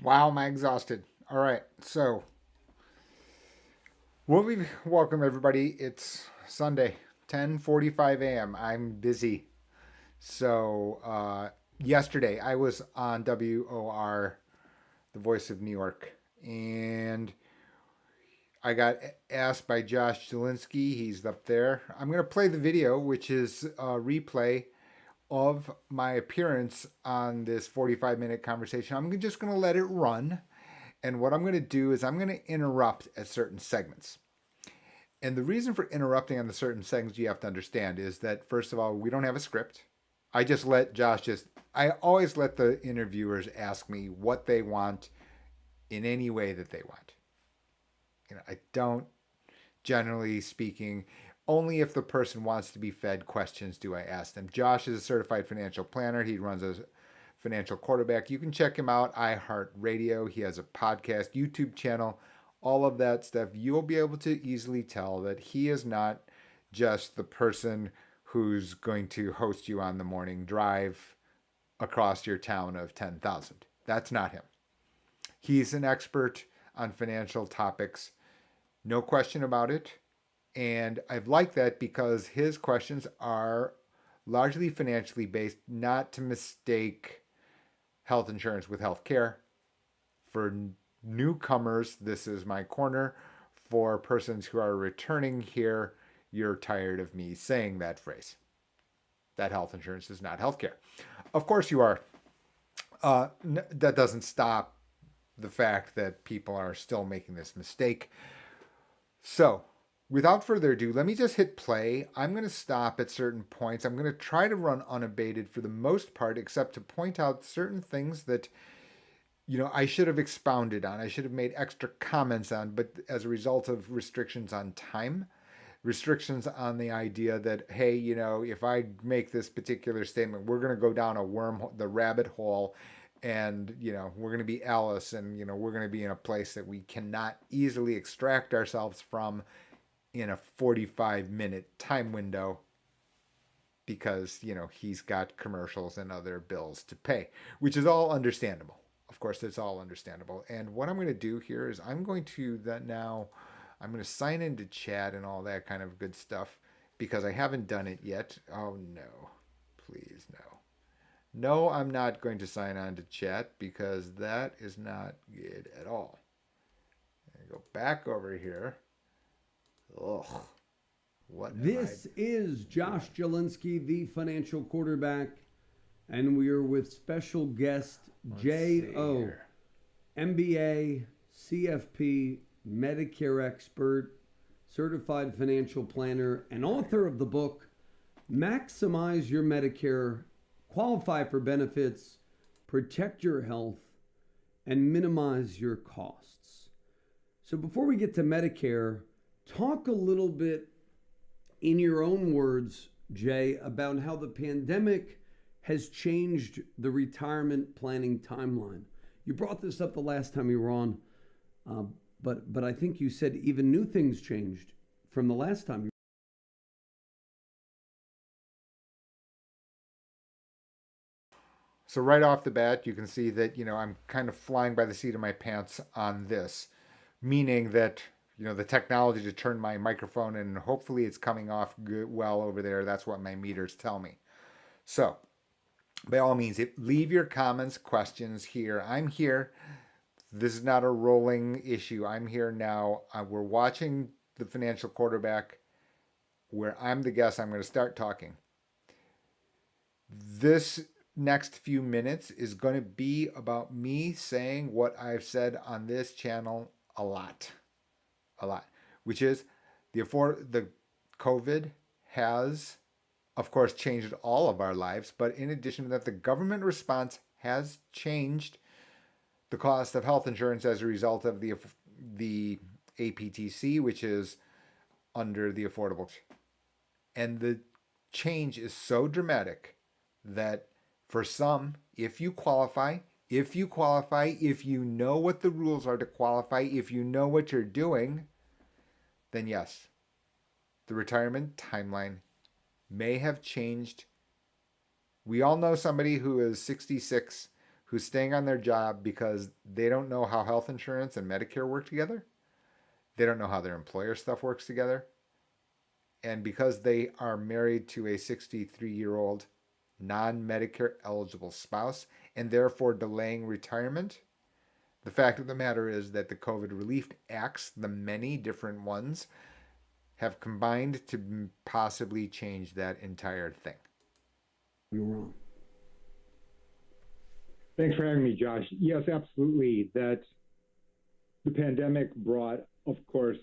Wow, am I exhausted. All right, so welcome everybody. It's Sunday, 10:45 a.m. I'm busy. So yesterday I was on WOR, the Voice of New York, and I got asked by Josh Jalinski. He's up there. I'm going to play the video, which is a replay of my appearance on this 45-minute conversation. I'm just going to let it run. And what I'm going to do is I'm going to interrupt at certain segments. And the reason for interrupting on the certain segments you have to understand is that, first of all, we don't have a script. I always let the interviewers ask me what they want in any way that they want. I don't, generally speaking, only if the person wants to be fed questions do I ask them. Josh is a certified financial planner. He runs a financial quarterback. You can check him out, iHeartRadio. He has a podcast, YouTube channel, all of that stuff. You'll be able to easily tell that he is not just the person who's going to host you on the morning drive across your town of 10,000. That's not him. He's an expert on financial topics, no question about it. And I've liked that because his questions are largely financially based, not to mistake health insurance with health care. For newcomers, this is my corner. For persons who are returning here, you're tired of me saying that phrase. That health insurance is not health care. Of course you are. That doesn't stop the fact that people are still making this mistake. So, without further ado, let me just hit play. I'm going to stop at certain points. I'm going to try to run unabated for the most part, except to point out certain things that, I should have expounded on. I should have made extra comments on, but as a result of restrictions on time, restrictions on the idea that, hey, if I make this particular statement, we're going to go down the rabbit hole, and we're going to be Alice, and we're going to be in a place that we cannot easily extract ourselves from in a 45-minute time window because he's got commercials and other bills to pay, which is all understandable. Of course, it's all understandable. And what I'm going to do here is I'm going to sign into chat and all that kind of good stuff because I haven't done it yet. Oh no, please no. No, I'm not going to sign on to chat because that is not good at all. I go back over here. Ugh. This is Josh Jalinski, the financial quarterback, and we are with special guest J.O., MBA, CFP, Medicare expert, certified financial planner, and author of the book, Maximize Your Medicare, Qualify for Benefits, Protect Your Health, and Minimize Your Costs. So before we get to Medicare, talk a little bit in your own words, Jay, about how the pandemic has changed the retirement planning timeline. You brought this up the last time you were on, but I think you said even new things changed from the last time. So right off the bat, you can see that, I'm kind of flying by the seat of my pants on this, meaning that, the technology to turn my microphone, and hopefully it's coming off good, well over there. That's what my meters tell me. So by all means, leave your comments, questions here. I'm here. This is not a rolling issue. I'm here now. We're watching the financial quarterback where I'm the guest. I'm going to start talking. This next few minutes is going to be about me saying what I've said on this channel a lot, which is the COVID has, of course, changed all of our lives. But in addition to that, the government response has changed the cost of health insurance as a result of the APTC, which is under the Affordable. And the change is so dramatic that for some, if you qualify, if you know what the rules are to qualify, if you know what you're doing, then yes, the retirement timeline may have changed. We all know somebody who is 66 who's staying on their job because they don't know how health insurance and Medicare work together. They don't know how their employer stuff works together. And because they are married to a 63-year-old non-Medicare eligible spouse and therefore delaying retirement, the fact of the matter is that the COVID relief acts, the many different ones, have combined to possibly change that entire thing. You're wrong. Thanks for having me, Josh. Yes, absolutely. That the pandemic brought, of course,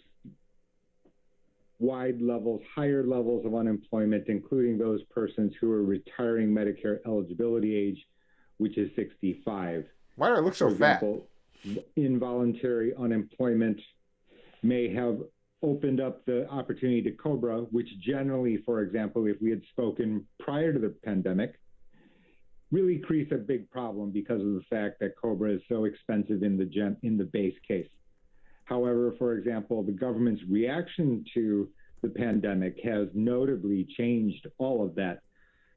higher levels of unemployment, including those persons who are retiring Medicare eligibility age, which is 65. Why do I look so For example, involuntary unemployment may have opened up the opportunity to COBRA, which generally, for example, if we had spoken prior to the pandemic, really creates a big problem because of the fact that COBRA is so expensive in the base case. However, for example, the government's reaction to the pandemic has notably changed all of that.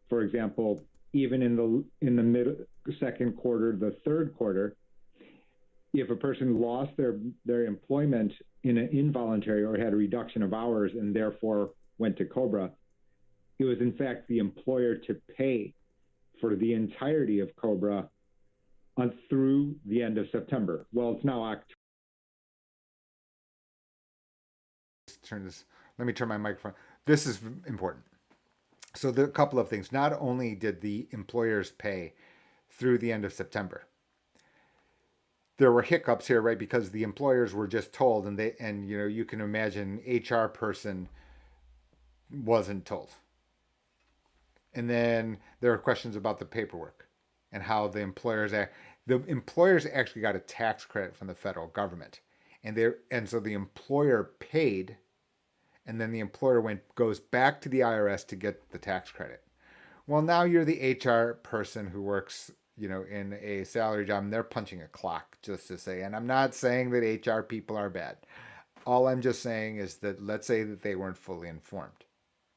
For example, even in the mid second quarter, the third quarter, if a person lost their employment in an involuntary or had a reduction of hours and therefore went to COBRA, it was in fact the employer to pay for the entirety of COBRA through the end of September. Well, it's now October. Let me turn my microphone. This is important. So there are a couple of things. Not only did the employers pay through the end of September, there were hiccups here, right? Because the employers were just told, and you can imagine HR person wasn't told. And then there are questions about the paperwork and how the employers actually got a tax credit from the federal government, and so the employer paid, and then the employer goes back to the IRS to get the tax credit. Well, now you're the HR person who works, in a salary job, and they're punching a clock just to say. And I'm not saying that HR people are bad. All I'm just saying is that let's say that they weren't fully informed.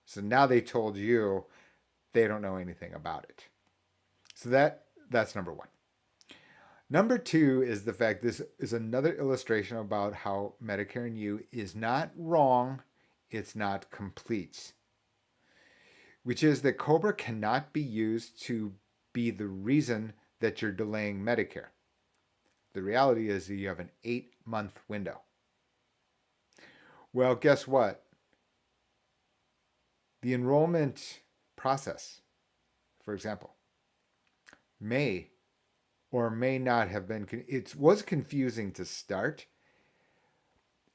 So now they told you they don't know anything about it. So that's number one. Number two is the fact this is another illustration about how Medicare and You is not wrong, it's not complete. Which is that COBRA cannot be used to be the reason that you're delaying Medicare. The reality is that you have an 8-month window. Well, guess what? The enrollment process, for example, may or may not have been, it was confusing to start,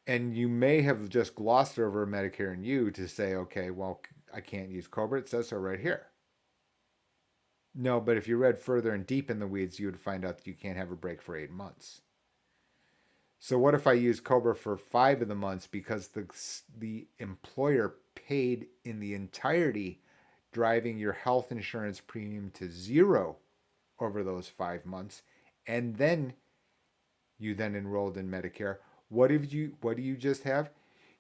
and you may have just glossed over Medicare and You to say, okay, well, I can't use COBRA, it says so right here. No, but if you read further and deep in the weeds, you would find out that you can't have a break for 8 months. So what if I use COBRA for 5 of the months because the employer paid in the entirety, driving your health insurance premium to 0 over those 5 months, and then you enrolled in Medicare? What do you just have?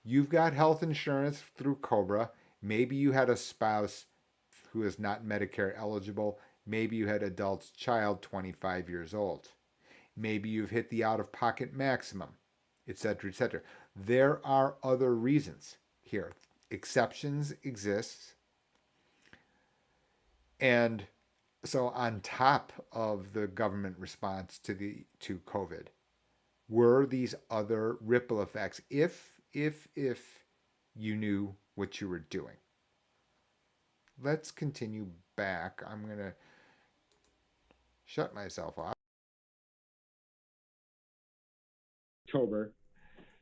You've got health insurance through COBRA. Maybe you had a spouse who is not Medicare eligible. Maybe you had adult child 25 years old. Maybe you've hit the out-of-pocket maximum, etc., etc. There are other reasons here. Exceptions exist. And so on top of the government response to COVID, were these other ripple effects if you knew what you were doing. Let's continue back. I'm going to shut myself off. October.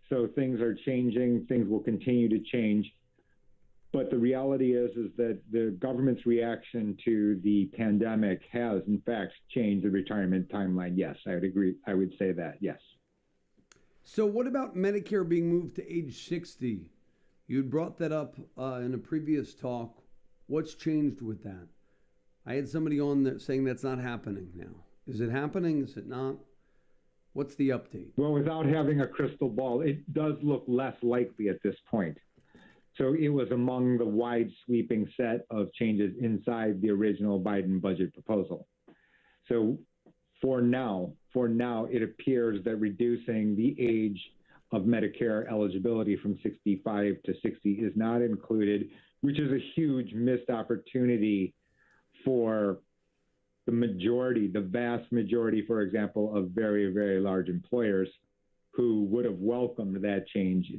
So things are changing. Things will continue to change. But the reality is that the government's reaction to the pandemic has, in fact, changed the retirement timeline. Yes, I would agree. I would say that, yes. So what about Medicare being moved to age 60? You'd brought that up in a previous talk. What's changed with that? I had somebody on there saying that's not happening now. Is it happening? Is it not? What's the update? Well, without having a crystal ball, it does look less likely at this point. So it was among the wide sweeping set of changes inside the original Biden budget proposal. So For now, it appears that reducing the age of Medicare eligibility from 65 to 60 is not included, which is a huge missed opportunity for the vast majority, for example, of very, very large employers who would have welcomed that change.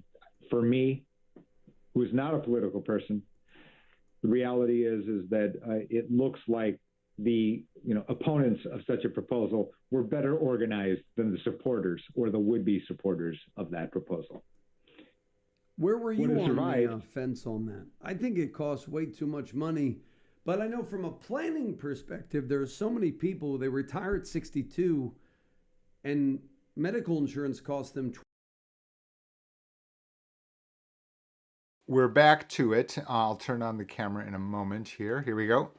For me, who's not a political person, the reality is that it looks like the opponents of such a proposal were better organized than the supporters or the would-be supporters of that proposal. Where were you on the fence on that? I think it costs way too much money, but I know from a planning perspective, there are so many people, they retire at 62 and medical insurance costs them. We're back to it. I'll turn on the camera in a moment here. Here we go.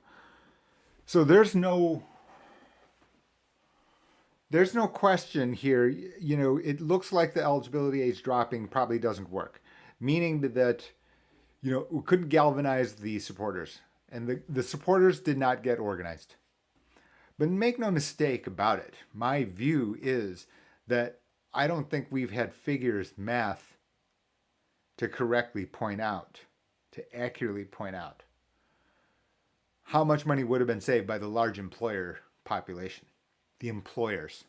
So there's no question here. It looks like the eligibility age dropping probably doesn't work, meaning that, we couldn't galvanize the supporters, and the supporters did not get organized. But make no mistake about it. My view is that I don't think we've had math to correctly point out, to accurately point out how much money would have been saved by the large employer population, the employers.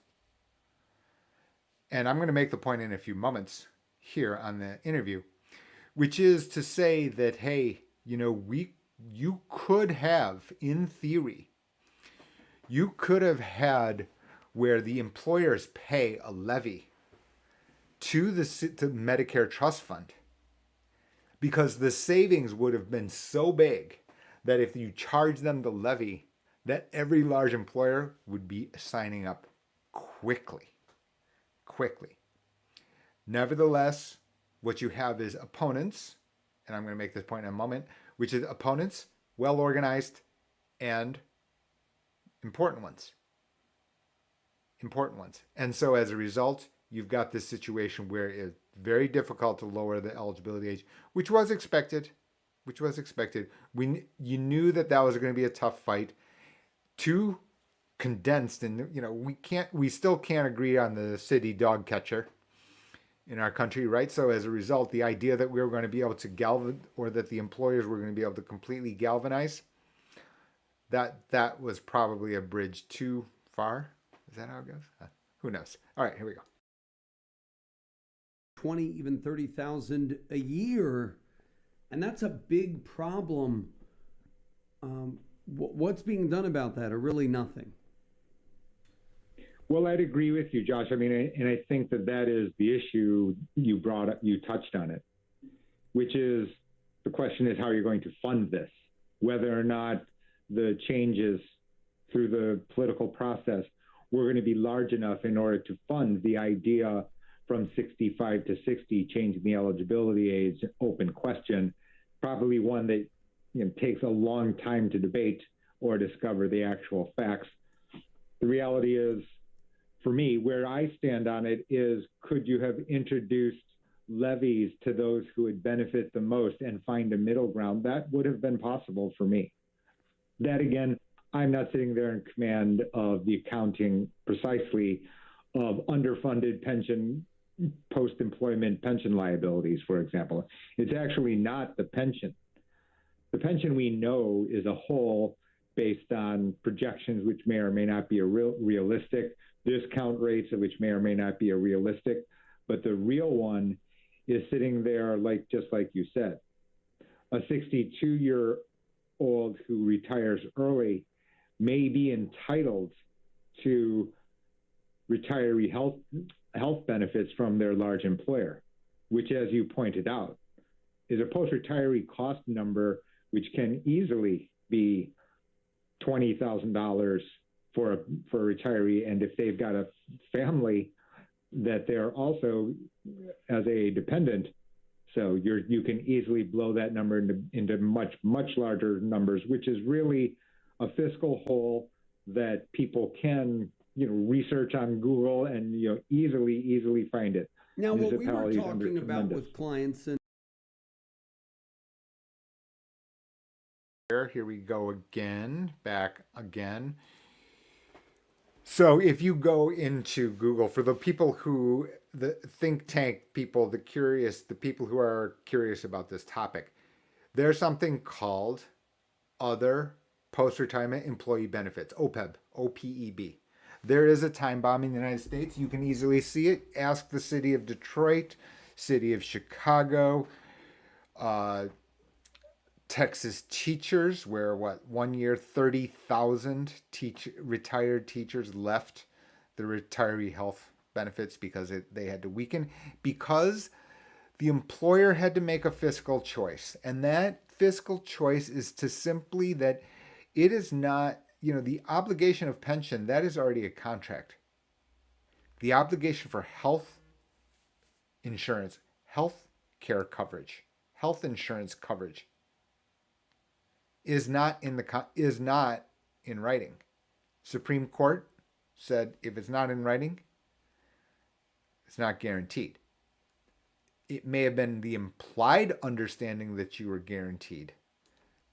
And I'm going to make the point in a few moments here on the interview, which is to say that, hey, you could have, in theory, you could have had where the employers pay a levy to the Medicare Trust Fund, because the savings would have been so big that if you charge them the levy, that every large employer would be signing up quickly. Nevertheless, what you have is opponents, and I'm going to make this point in a moment, which is opponents, well-organized, and important ones. And so as a result, you've got this situation where it's very difficult to lower the eligibility age, which was expected. You knew that was going to be a tough fight. Too condensed, and we still can't agree on the city dog catcher in our country, right? So as a result, the idea that we were going to be able to or that the employers were going to be able to completely galvanize, that was probably a bridge too far. Is that how it goes? Who knows? All right, here we go. 20, even 30,000 a year, and that's a big problem. What's being done about that, or really nothing? Well, I'd agree with you, Josh. I mean, and I think that is the issue you brought up. You touched on it, which is the question is how you're going to fund this, whether or not the changes through the political process were going to be large enough in order to fund the idea from 65 to 60, changing the eligibility age, open question, probably one that takes a long time to debate or discover the actual facts. The reality is, for me, where I stand on it is, could you have introduced levies to those who would benefit the most and find a middle ground? That would have been possible for me. That, again, I'm not sitting there in command of the accounting precisely of underfunded pension, post-employment pension liabilities, for example. It's actually not the pension. The pension, we know, is a whole based on projections which may or may not be realistic, discount rates which may or may not be realistic, but the real one is sitting there, just like you said. A 62-year-old who retires early may be entitled to retiree health benefits from their large employer, which, as you pointed out, is a post-retiree cost number which can easily be $20,000 for a retiree. And if they've got a family that they're also as a dependent, so you can easily blow that number into much, much larger numbers, which is really a fiscal hole that people can research on Google and easily find it. Now, what we were talking about with clients, and here we go again, back again. So if you go into Google, for the people who, the think tank people, the people who are curious about this topic, there's something called other post-retirement employee benefits, OPEB, OPEB. There is a time bomb in the United States. You can easily see it. Ask the city of Detroit, city of Chicago, uh, Texas teachers, where what, 1 year 30,000 retired teachers left the retiree health benefits because they had to weaken, because the employer had to make a fiscal choice. And that fiscal choice is to simply that it is not, the obligation of pension, that is already a contract. The obligation for health insurance, health care coverage, health insurance coverage is not in writing. Supreme Court said if it's not in writing, it's not guaranteed. It may have been the implied understanding that you were guaranteed.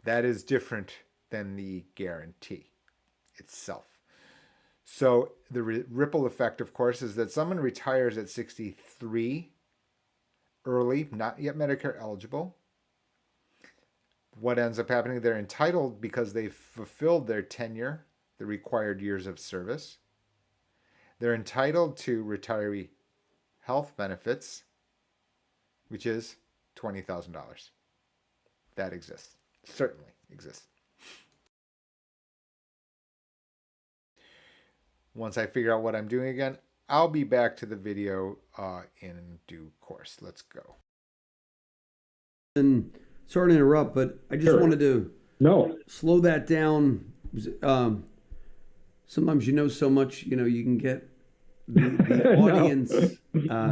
That is different than the guarantee itself. So the ripple effect, of course, is that someone retires at 63, early, not yet Medicare eligible. What ends up happening, they're entitled because they've fulfilled their tenure, the required years of service. They're entitled to retiree health benefits, which is $20,000. That exists, certainly exists. Once I figure out what I'm doing again, I'll be back to the video in due course. Let's go. And sorry to interrupt, but I just wanted to slow that down. Sometimes so much, you can get the audience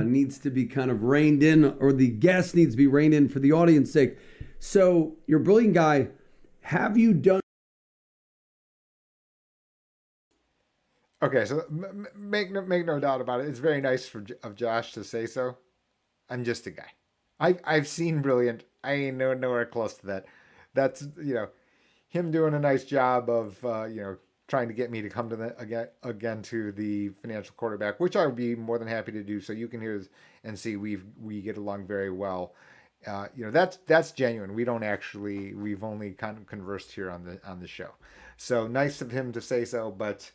needs to be kind of reined in, or the guest needs to be reined in for the audience sake. So you're a brilliant guy. Have you done? Okay, so make no doubt about it. It's very nice of Josh to say so. I'm just a guy. I've seen Brilliant. I ain't nowhere close to that. That's him doing a nice job of trying to get me to come to again to the financial quarterback, which I would be more than happy to do. So you can hear and see we get along very well. That's genuine. We've only kind of conversed here on the show. So nice of him to say so, but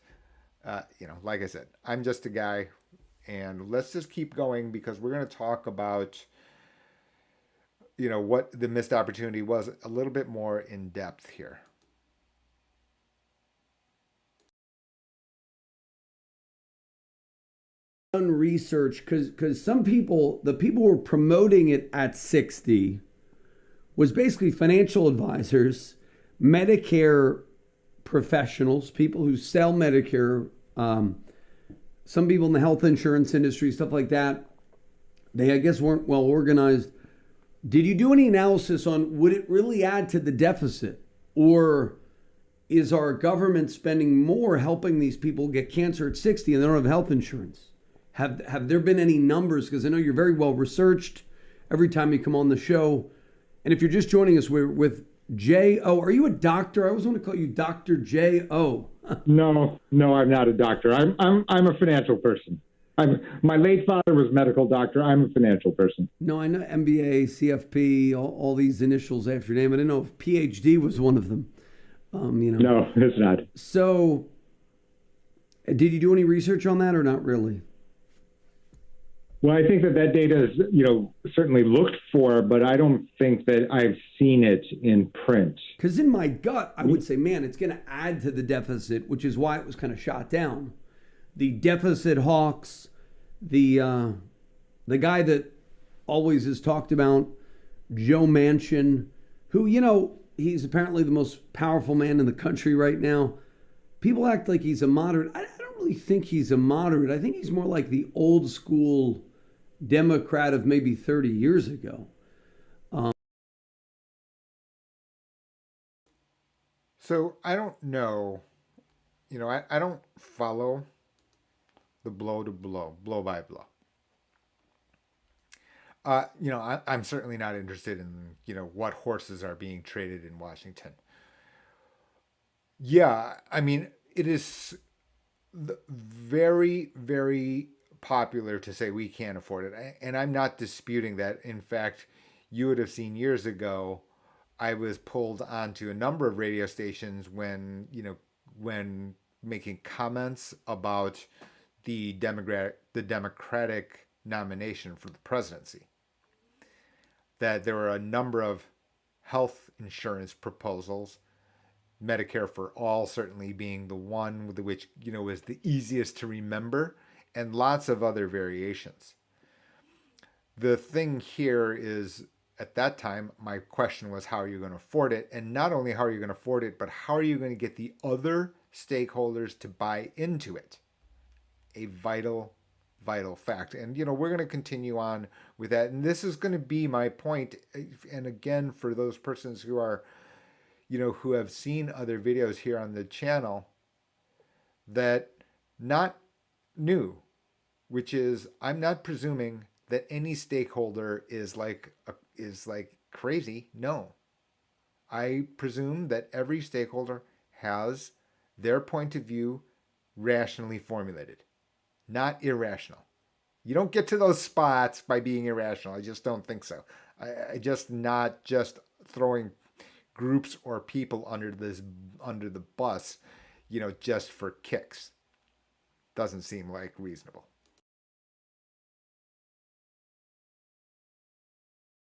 like I said, I'm just a guy, and let's just keep going because we're going to talk about what the missed opportunity was a little bit more in depth here. Done research because the people who were promoting it at 60 was basically financial advisors, Medicare professionals, people who sell Medicare, some people in the health insurance industry, stuff like that. They, I guess, weren't well organized. Did you do any analysis on would it really add to the deficit, or is our government spending more helping these people get cancer at 60 and they don't have health insurance? Have there been any numbers? Because I know you're very well researched every time you come on the show. And if you're just joining us, we're with J.O. Are you a doctor? I always want to call you Dr. J.O. No, I'm not a doctor. I'm a financial person. My late father was a medical doctor. I'm a financial person. No, I know MBA, CFP, all these initials after your name. I didn't know if PhD was one of them. No, it's not. So, did you do any research on that or not really? Well, I think that data is, certainly looked for, but I don't think that I've seen it in print. Because in my gut, I would say, man, it's going to add to the deficit, which is why it was kind of shot down. The deficit hawks, the guy that always is talked about, Joe Manchin, who, he's apparently the most powerful man in the country right now. People act like he's a moderate. I don't really think he's a moderate. I think he's more like the old school Democrat of maybe 30 years ago. So I don't know. I don't follow the blow by blow. I'm certainly not interested in, what horses are being traded in Washington. Yeah, I mean, it is very, very popular to say we can't afford it. And I'm not disputing that. In fact, you would have seen years ago, I was pulled onto a number of radio stations when making comments about the Democratic nomination for the presidency. That there were a number of health insurance proposals, Medicare for all certainly being the one with which was the easiest to remember, and lots of other variations. The thing here is, at that time, my question was, how are you going to afford it? And not only how are you going to afford it, but how are you going to get the other stakeholders to buy into it? A vital, vital fact. And, we're going to continue on with that. And this is going to be my point. And again, for those persons who are, who have seen other videos here on the channel, that not new, which is, I'm not presuming that any stakeholder is like crazy. No, I presume that every stakeholder has their point of view rationally formulated, not irrational. You don't get to those spots by being irrational. I just don't think so. I just not just throwing groups or people under the bus, just for kicks. Doesn't seem like reasonable.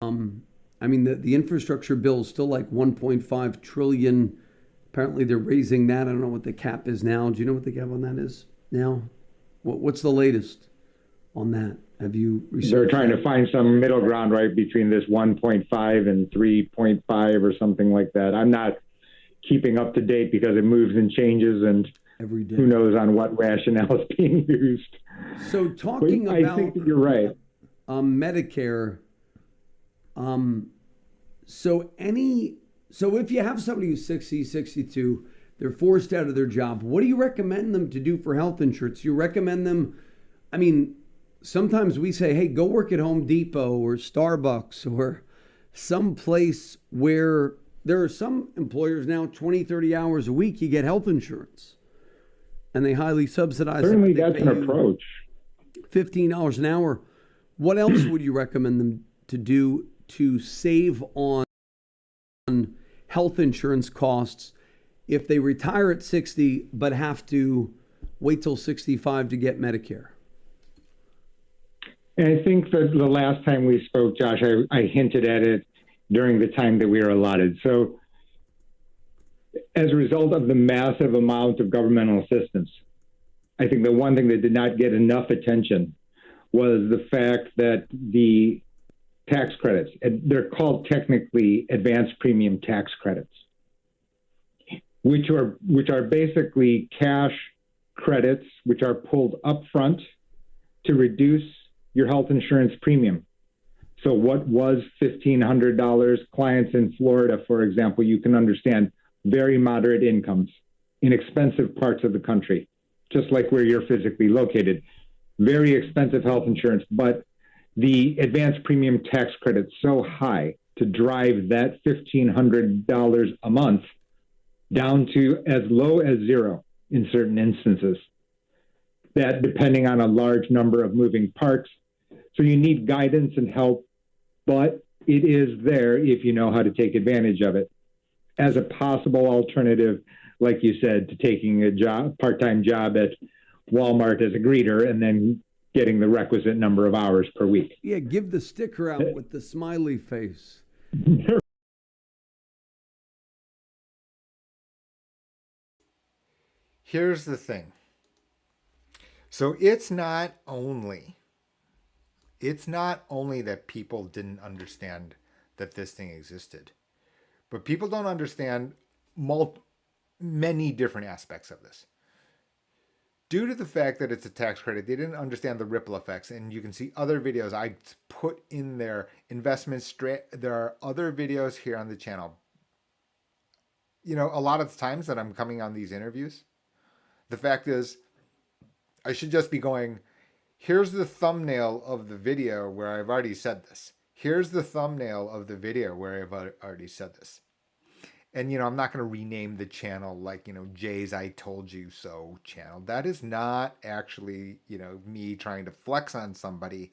I mean, the infrastructure bill is still like 1.5 trillion. Apparently, they're raising that. I don't know what the cap is now. Do you know what the cap on that is now? What's the latest on that? Have you researched? They're trying to find some middle ground, right, between this 1.5 and 3.5 or something like that. I'm not keeping up to date because it moves and changes, and every day, who knows on what rationale is being used. So talking about, I think that you're right. Medicare. So if you have somebody who's 60, 62, they're forced out of their job, what do you recommend them to do for health insurance? You recommend them, I mean, sometimes we say, hey, go work at Home Depot or Starbucks or some place where there are some employers now, 20, 30 hours a week, you get health insurance. And they highly subsidize it. Certainly that's an approach. $15 an hour. What else would you recommend them to do to save on health insurance costs if they retire at 60 but have to wait till 65 to get Medicare? And I think that the last time we spoke, Josh, I hinted at it during the time that we were allotted. So as a result of the massive amount of governmental assistance, I think the one thing that did not get enough attention was the fact that the tax credits, they're called technically advanced premium tax credits, which are basically cash credits which are pulled up front to reduce your health insurance premium. So what was $1,500? Clients in Florida, for example, you can understand very moderate incomes in expensive parts of the country, just like where you're physically located. Very expensive health insurance, but the advanced premium tax credit so high to drive that $1,500 a month down to as low as zero in certain instances, that depending on a large number of moving parts. So you need guidance and help, but it is there if you know how to take advantage of it as a possible alternative, like you said, to taking a part-time job at Walmart as a greeter and then getting the requisite number of hours per week. Yeah, give the sticker out with the smiley face. Here's the thing. So it's not only that people didn't understand that this thing existed, but people don't understand many different aspects of this. Due to the fact that it's a tax credit, they didn't understand the ripple effects. And you can see other videos I put in there, there are other videos here on the channel. A lot of the times that I'm coming on these interviews, the fact is, I should just be going, here's the thumbnail of the video where I've already said this. Here's the thumbnail of the video where I've already said this. And, I'm not going to rename the channel like, Jay's I Told You So channel. That is not actually, me trying to flex on somebody.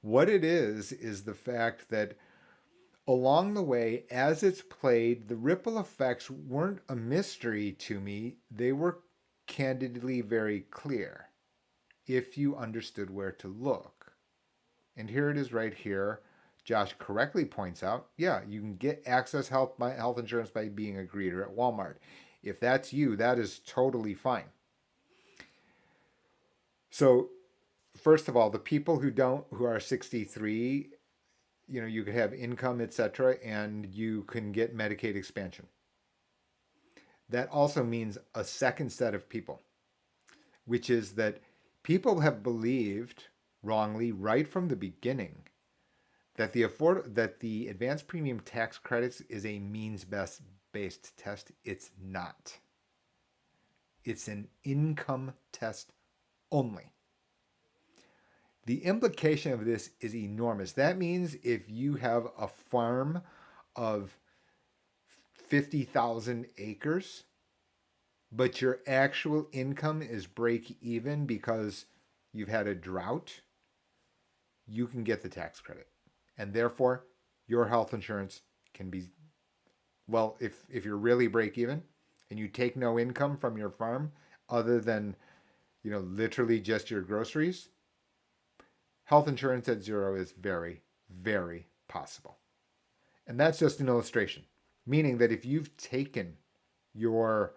What it is the fact that along the way, as it's played, the ripple effects weren't a mystery to me. They were candidly very clear if you understood where to look. And here it is right here. Josh correctly points out, yeah, you can get access health insurance by being a greeter at Walmart. If that's you, that is totally fine. So, first of all, the people who are 63, you could have income, etc., and you can get Medicaid expansion. That also means a second set of people, which is that people have believed wrongly right from the beginning that the advanced premium tax credits is a means-based test. It's not. It's an income test only. The implication of this is enormous. That means if you have a farm of 50,000 acres, but your actual income is break even because you've had a drought, you can get the tax credit. And therefore, your health insurance can be, well, if you're really break even and you take no income from your farm other than, literally just your groceries, health insurance at zero is very, very possible. And that's just an illustration, meaning that if you've taken your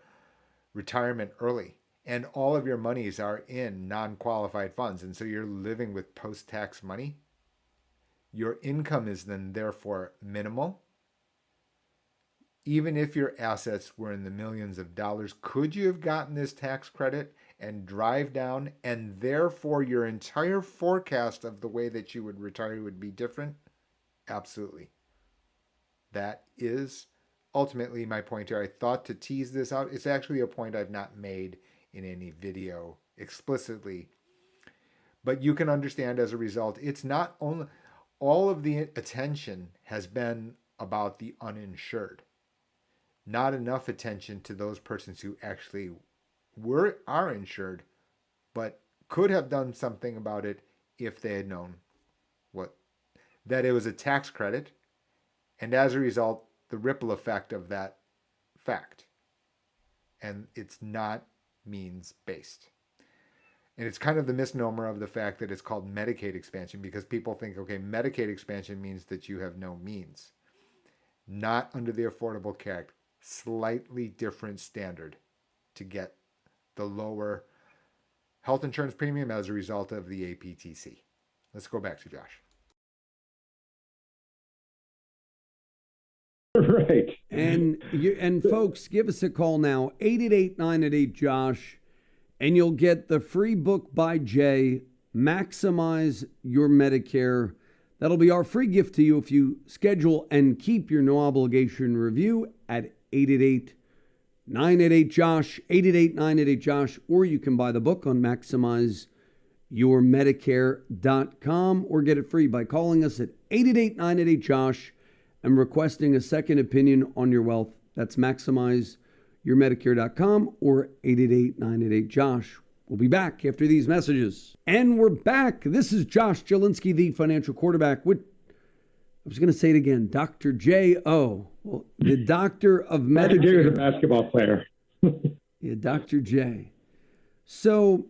retirement early and all of your monies are in non-qualified funds, and so you're living with post-tax money, your income is then therefore minimal. Even if your assets were in the millions of dollars, could you have gotten this tax credit and drive down, and therefore your entire forecast of the way that you would retire would be different? Absolutely. That is ultimately my point here. I thought to tease this out. It's actually a point I've not made in any video explicitly. But you can understand as a result, it's not only, all of the attention has been about the uninsured. Not enough attention to those persons who actually are insured, but could have done something about it if they had known that it was a tax credit, and as a result, the ripple effect of that fact. And it's not means-based. And it's kind of the misnomer of the fact that it's called Medicaid expansion, because people think, okay, Medicaid expansion means that you have no means. Not under the Affordable Care Act. Slightly different standard to get the lower health insurance premium as a result of the APTC. Let's go back to Josh. Right. And folks, give us a call now, 888-988-JOSH, and you'll get the free book by Jay, Maximize Your Medicare. That'll be our free gift to you if you schedule and keep your no obligation review at 888-988-JOSH, 888-988-JOSH, or you can buy the book on MaximizeYourMedicare.com or get it free by calling us at 888-988-JOSH and requesting a second opinion on your wealth. That's MaximizeYourMedicare.com or 888-988-JOSH. We'll be back after these messages. And we're back. This is Josh Jalinski, the financial quarterback with, I was going to say it again, Dr. J.O., well, the doctor of Medicare. Dr. J is a basketball player. Yeah, Dr. J. So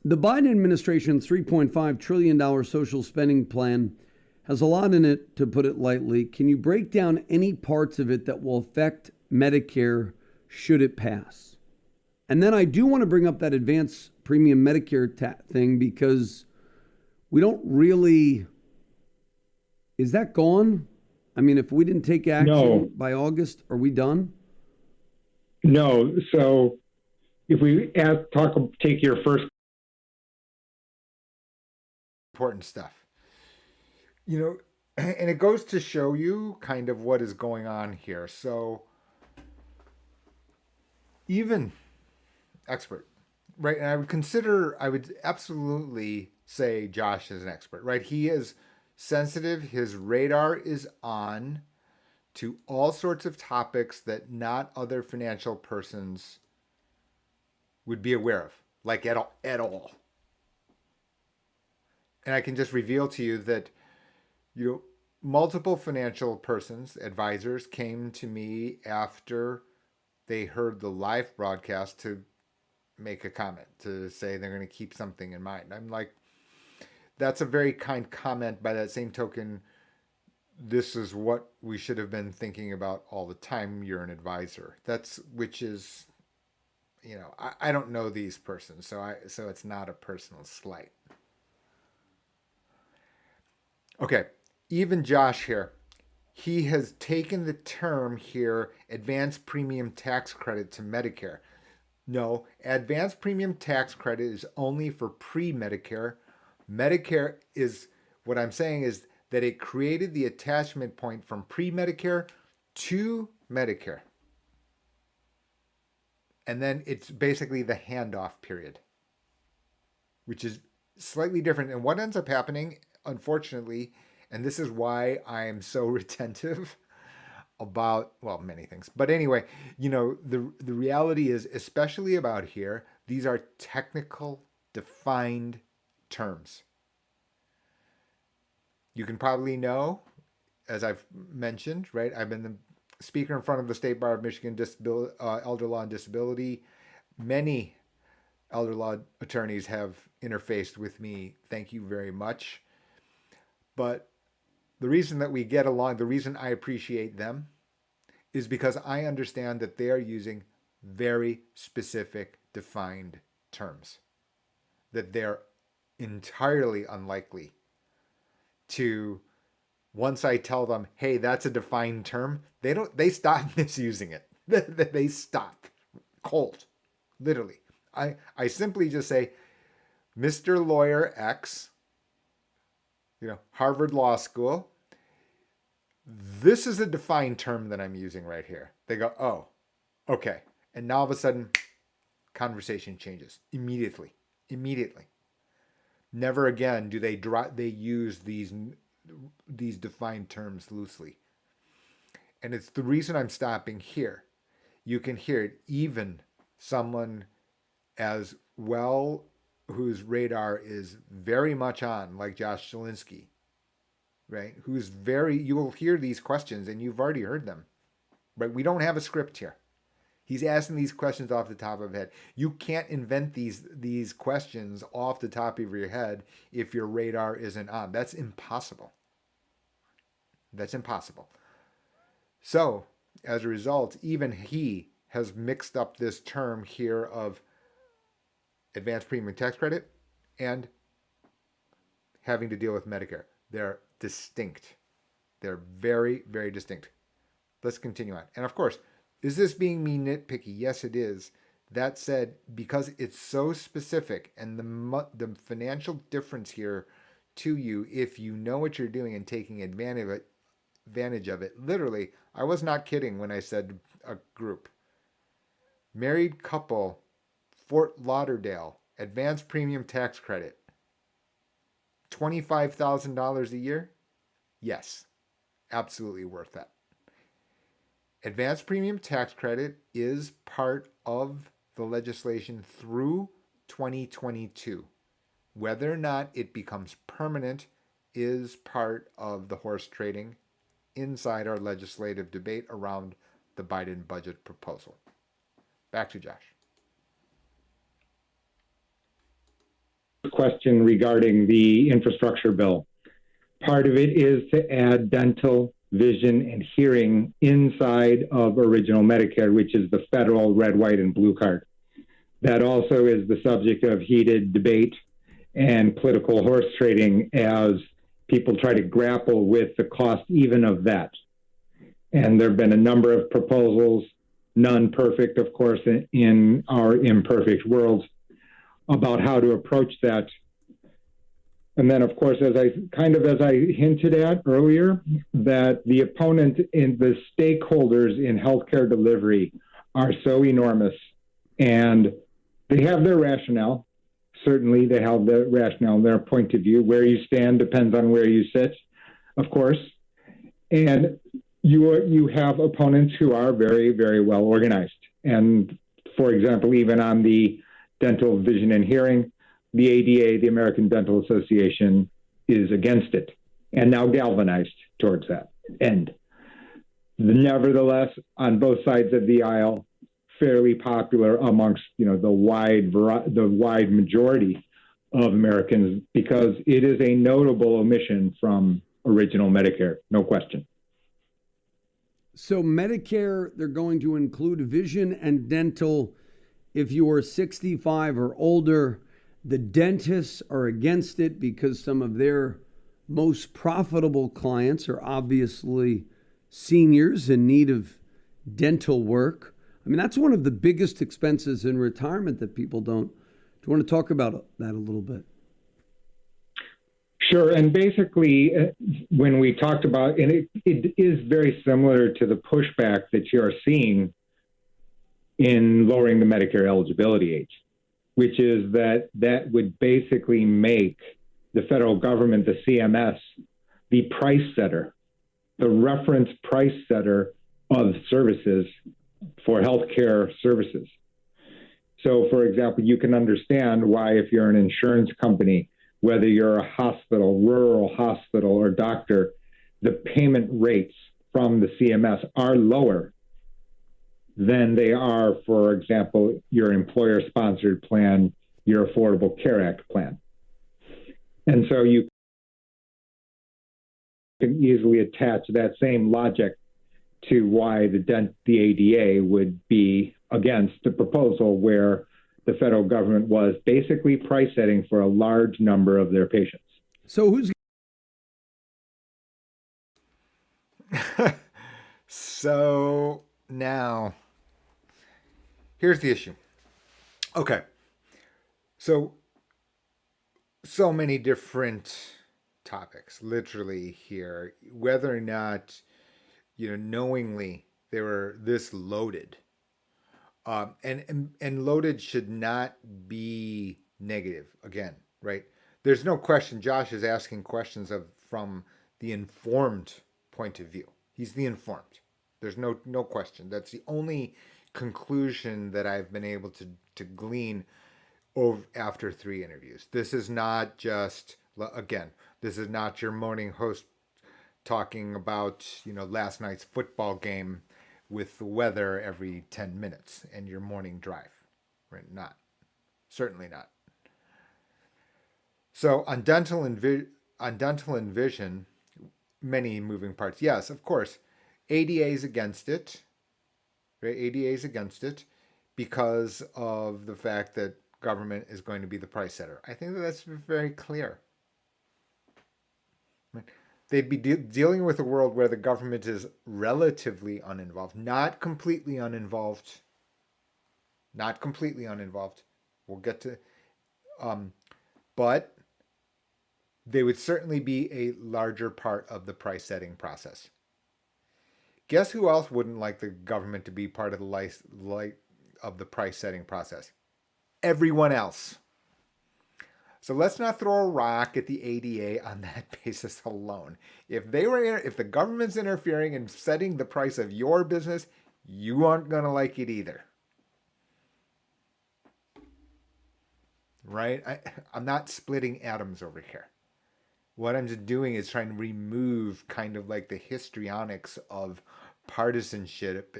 the Biden administration's $3.5 trillion social spending plan has a lot in it, to put it lightly. Can you break down any parts of it that will affect Medicare should it pass? And then I do want to bring up that advanced premium Medicare thing, because we don't really... Is that gone? I mean, if we didn't take action by August, are we done? No. So if we take your first... Important stuff. And it goes to show you kind of what is going on here. So even expert, right? And I would absolutely say Josh is an expert, right? He is sensitive. His radar is on to all sorts of topics that not other financial persons would be aware of, like at all. And I can just reveal to you that, multiple financial persons, advisors, came to me after they heard the live broadcast to make a comment, to say they're going to keep something in mind. I'm like, that's a very kind comment. By that same token, this is what we should have been thinking about all the time. You're an advisor. Which is, I don't know these persons, so it's not a personal slight. Okay, even Josh here, he has taken the term here, advanced premium tax credit to Medicare. No, advanced premium tax credit is only for pre-Medicare. Medicare is, what I'm saying is that it created the attachment point from pre-Medicare to Medicare. And then it's basically the handoff period, which is slightly different. And what ends up happening, unfortunately, and this is why I am so retentive about, many things. But anyway, the reality is, especially about here, these are technical, defined terms. You can probably know, as I've mentioned, right? I've been the speaker in front of the State Bar of Michigan Elder Law and Disability. Many elder law attorneys have interfaced with me. Thank you very much. But the reason that we get along, the reason I appreciate them, is because I understand that they are using very specific, defined terms, that they're entirely unlikely to, once I tell them, hey, that's a defined term, they stop misusing it. They stop cold, literally. I simply just say, Mr. Lawyer X, Harvard Law School, this is a defined term that I'm using right here. They go, oh, okay. And now all of a sudden, conversation changes immediately. Never again do they use these defined terms loosely. And it's the reason I'm stopping here. You can hear it. Even someone as well whose radar is very much on, like Josh Jalinski, right? You will hear these questions and you've already heard them, right? We don't have a script here. He's asking these questions off the top of his head. You can't invent these questions off the top of your head if your radar isn't on. That's impossible. So, as a result, even he has mixed up this term here of advanced premium tax credit and having to deal with Medicare. They're distinct. They're very, very distinct. Let's continue on. And of course, is this being me nitpicky? Yes, it is. That said, because it's so specific and the financial difference here to you, if you know what you're doing and taking advantage of it, literally, I was not kidding when I said a group. Married couple, Fort Lauderdale, advanced premium tax credit, $25,000 a year? Yes, absolutely worth that. Advanced premium tax credit is part of the legislation through 2022. Whether or not it becomes permanent is part of the horse trading inside our legislative debate around the Biden budget proposal. Back to Josh. Question regarding the infrastructure bill. Part of it is to add dental, vision, and hearing inside of original Medicare, which is the federal red, white, and blue card. That also is the subject of heated debate and political horse trading as people try to grapple with the cost even of that. And there have been a number of proposals, none perfect, of course, in our imperfect world, about how to approach that. And then, of course, as I hinted at earlier, that the opponent in the stakeholders in healthcare delivery are so enormous, and they have their rationale. Certainly, they have their rationale, their point of view. Where you stand depends on where you sit, of course. And you have opponents who are very, very well organized. And for example, even on the dental, vision, and hearing, the ADA, the American Dental Association, is against it and now galvanized towards that end. Nevertheless, on both sides of the aisle, fairly popular amongst the wide majority of Americans, because it is a notable omission from original Medicare, no question. So Medicare, they're going to include vision and dental if you are 65 or older. The dentists are against it because some of their most profitable clients are obviously seniors in need of dental work. I mean, that's one of the biggest expenses in retirement that people don't. Do you want to talk about that a little bit? Sure. And basically, when we talked about, and it is very similar to the pushback that you're seeing in lowering the Medicare eligibility age, which is that would basically make the federal government, the CMS, the price setter, the reference price setter of services for healthcare services. So, for example, you can understand why, if you're an insurance company, whether you're a hospital, rural hospital, or doctor, the payment rates from the CMS are lower than they are, for example, your employer-sponsored plan, your Affordable Care Act plan. And so you can easily attach that same logic to why the ADA would be against the proposal where the federal government was basically price setting for a large number of their patients. So who's So now, here's the issue. Okay. So many different topics, literally here, whether or not, knowingly they were this loaded. And loaded should not be negative again, right? There's no question. Josh is asking questions from the informed point of view. He's the informed. There's no question. That's the only conclusion that I've been able to glean after 3 interviews. This is not just, again, this is not your morning host talking about, last night's football game with the weather every 10 minutes and your morning drive. Right? Certainly not. So on dental and vision, many moving parts. Yes, of course, ADA is against it. Right? ADA is against it because of the fact that government is going to be the price setter. I think that's very clear. Right? They'd be dealing with a world where the government is relatively uninvolved, not completely uninvolved. Not completely uninvolved. We'll get to, but they would certainly be a larger part of the price setting process. Guess who else wouldn't like the government to be part of the price setting process? Everyone else. So let's not throw a rock at the ADA on that basis alone. If the government's interfering and setting the price of your business, you aren't going to like it either. Right? I'm not splitting atoms over here. What I'm just doing is trying to remove kind of like the histrionics of partisanship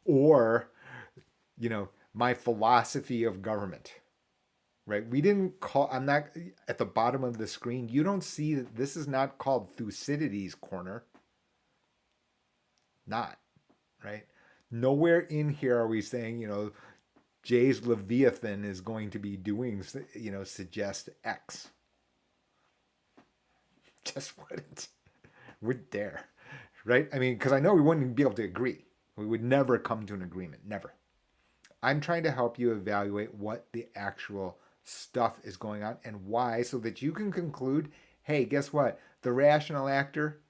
or, my philosophy of government. Right? I'm not at the bottom of the screen. You don't see that this is not called Thucydides' corner. Not, right? Nowhere in here are we saying, Jay's Leviathan is going to be doing, suggest X. Just wouldn't dare, right? I mean, because I know we wouldn't be able to agree. We would never come to an agreement, never. I'm trying to help you evaluate what the actual stuff is going on and why, so that you can conclude, hey, guess what? The rational actor,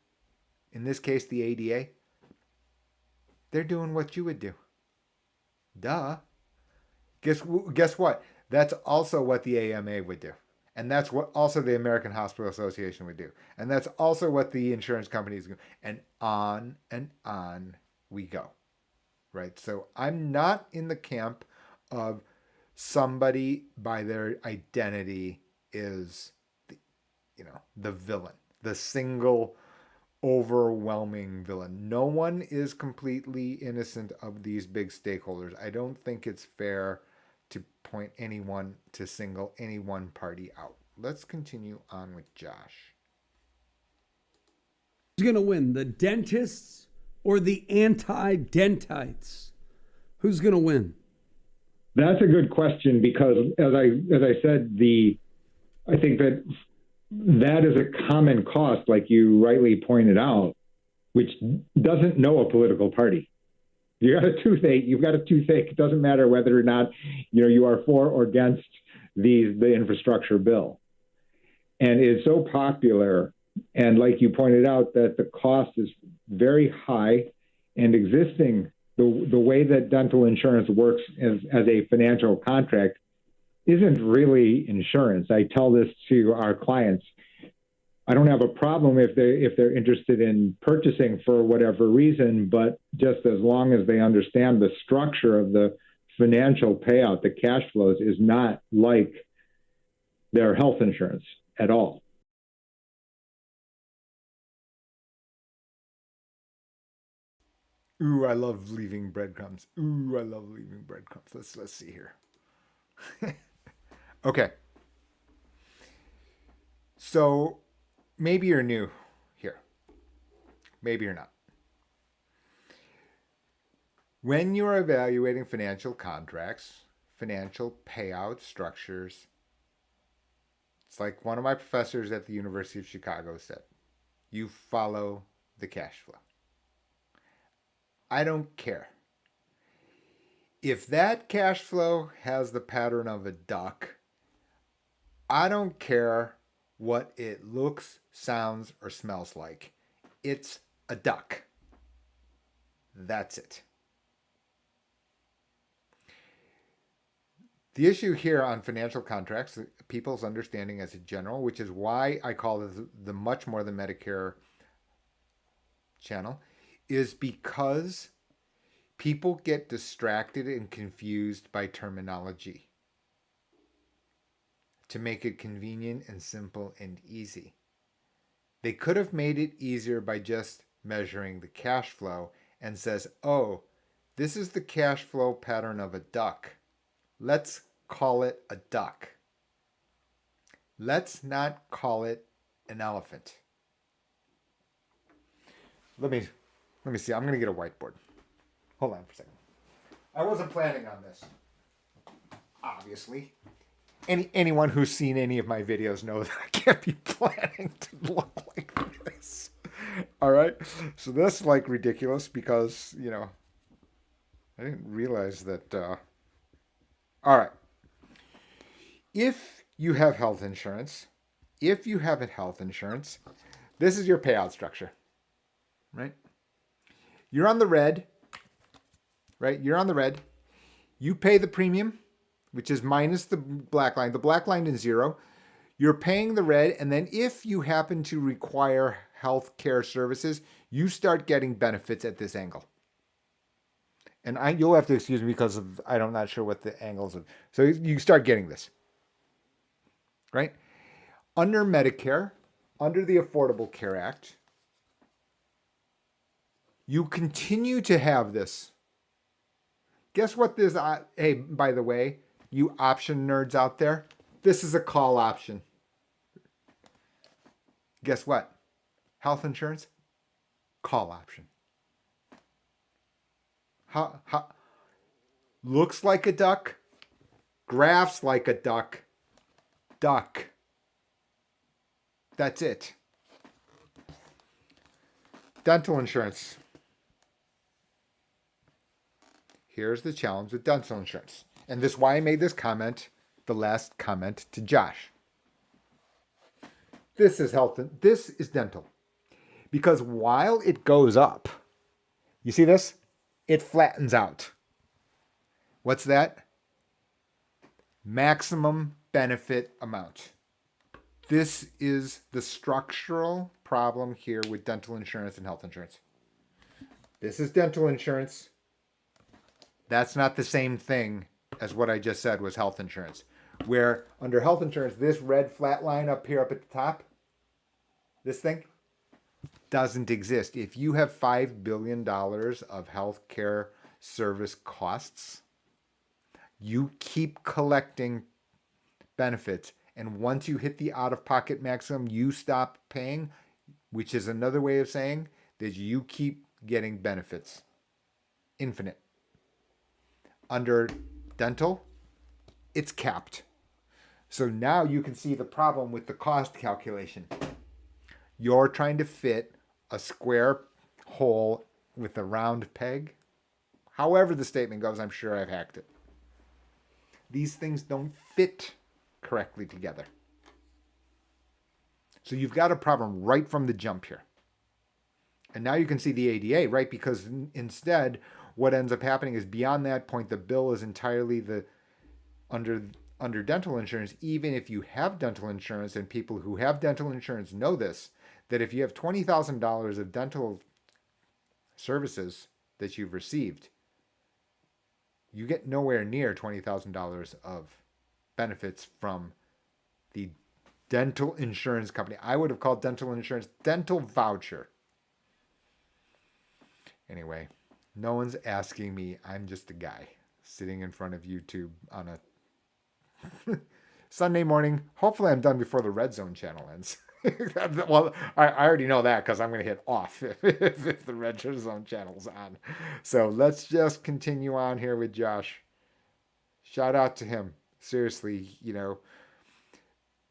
in this case the ADA, they're doing what you would do. Duh. Guess what? That's also what the AMA would do. And that's what also the American Hospital Association would do. And that's also what the insurance companies do. And on we go. Right? So I'm not in the camp of somebody by their identity is the villain, the single overwhelming villain. No one is completely innocent of these big stakeholders. I don't think it's fair to point anyone to single any one party out. Let's continue on with Josh. Who's going to win, the dentists or the anti-dentites? Who's going to win? That's a good question because, as I said, I think that is a common cost, like you rightly pointed out, which doesn't know a political party. You got a toothache. You've got a toothache. It doesn't matter whether or not you are for or against the infrastructure bill, and it's so popular. And like you pointed out, that the cost is very high, and existing the way that dental insurance works as a financial contract isn't really insurance. I tell this to our clients. I don't have a problem if they're interested in purchasing for whatever reason, but just as long as they understand the structure of the financial payout, the cash flows is not like their health insurance at all. Ooh, I love leaving breadcrumbs. Let's see here. Okay. So maybe you're new here. Maybe you're not. When you're evaluating financial contracts, financial payout structures, it's like one of my professors at the University of Chicago said, you follow the cash flow. I don't care. If that cash flow has the pattern of a duck, I don't care what it looks, sounds, or smells like. It's a duck. That's it. The issue here on financial contracts, people's understanding as a general, which is why I call it the much more than Medicare channel, is because people get distracted and confused by terminology to make it convenient and simple and easy. They could have made it easier by just measuring the cash flow and says, oh, this is the cash flow pattern of a duck. Let's call it a duck. Let's not call it an elephant. Let me see. I'm going to get a whiteboard. Hold on for a second. I wasn't planning on this, obviously. Anyone who's seen any of my videos knows that I can't be planning to look like this. All right? So this is like ridiculous because, I didn't realize that. All right. If you have health insurance, this is your payout structure, right? You're on the red, right? You're on the red. You pay the premium, which is minus the black line. The black line is zero. You're paying the red, and then if you happen to require health care services, you start getting benefits at this angle. And you'll have to excuse me because I'm not sure what the angles of. So you start getting this, right? Under Medicare, under the Affordable Care Act, you continue to have this. Guess what this, hey, by the way, you option nerds out there, this is a call option. Guess what? Health insurance, call option. How looks like a duck, graphs like a duck. That's it. Dental insurance. Here's the challenge with dental insurance. And this is why I made this comment, the last comment to Josh. This is health, this is dental. Because while it goes up, you see this? It flattens out. What's that? Maximum benefit amount. This is the structural problem here with dental insurance and health insurance. This is dental insurance. That's not the same thing as what I just said was health insurance. Where under health insurance, this red flat line up here up at the top, this thing doesn't exist. If you have $5 billion of healthcare service costs, you keep collecting benefits. And once you hit the out-of-pocket maximum, you stop paying, which is another way of saying that you keep getting benefits. Infinite. Under dental, it's capped. So now you can see the problem with the cost calculation. You're trying to fit a square hole with a round peg. However the statement goes, I'm sure I've hacked it. These things don't fit correctly together. So you've got a problem right from the jump here. And now you can see the ADA, right? Because instead, what ends up happening is beyond that point, the bill is entirely the under dental insurance. Even if you have dental insurance, and people who have dental insurance know this, that if you have $20,000 of dental services that you've received, you get nowhere near $20,000 of benefits from the dental insurance company. I would have called dental insurance dental voucher. Anyway, no one's asking me. I'm just a guy sitting in front of YouTube on a Sunday morning. Hopefully I'm done before the Red Zone channel ends. Well, I already know that because I'm going to hit off if the Red Zone channel's on. So let's just continue on here with Josh. Shout out to him. Seriously,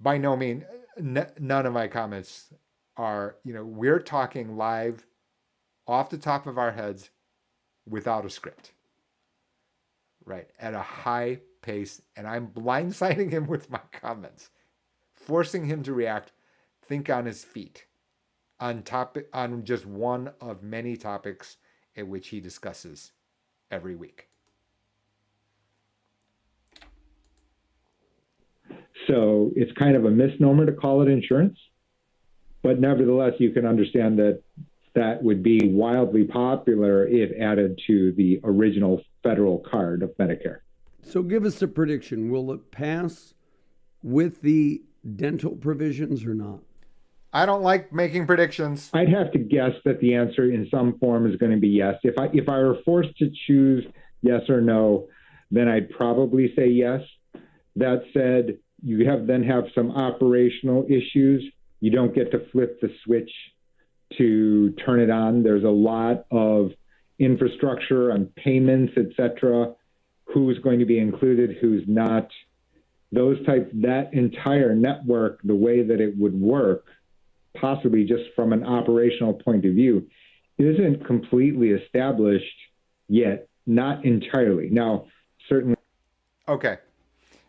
by no means, none of my comments are, we're talking live off the top of our heads without a script, right? At a high pace. And I'm blindsiding him with my comments, forcing him to react, think on his feet on just one of many topics at which he discusses every week. So it's kind of a misnomer to call it insurance, but nevertheless, you can understand that that would be wildly popular if added to the original federal card of Medicare. So give us a prediction. Will it pass with the dental provisions or not? I don't like making predictions. I'd have to guess that the answer in some form is going to be yes. If I were forced to choose yes or no, then I'd probably say yes. That said, you then have some operational issues. You don't get to flip the switch to turn it on. There's a lot of infrastructure and payments, etc. Who's going to be included, who's not. That entire network, the way that it would work, possibly just from an operational point of view, isn't completely established yet, not entirely. Now, certainly. Okay.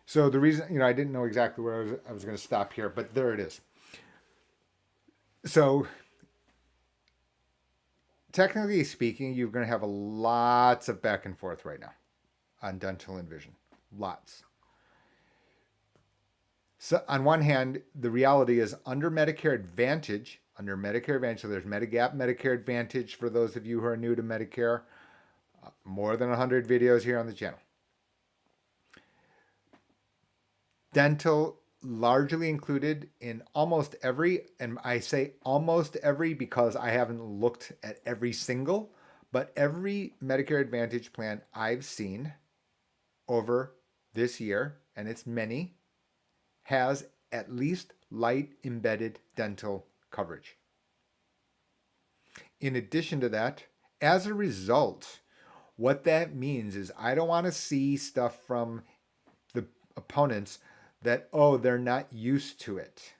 So the reason, I didn't know exactly where I was going to stop here, but there it is. So technically speaking, you're going to have lots of back and forth right now on dental and vision. Lots. So on one hand, the reality is under Medicare Advantage, so there's Medigap, Medicare Advantage for those of you who are new to Medicare. More than 100 videos here on the channel. Dental largely included in almost every, and I say almost every because I haven't looked at every single, but every Medicare Advantage plan I've seen over this year, and it's many, has at least light embedded dental coverage. In addition to that, as a result, what that means is I don't want to see stuff from the opponents that, they're not used to it.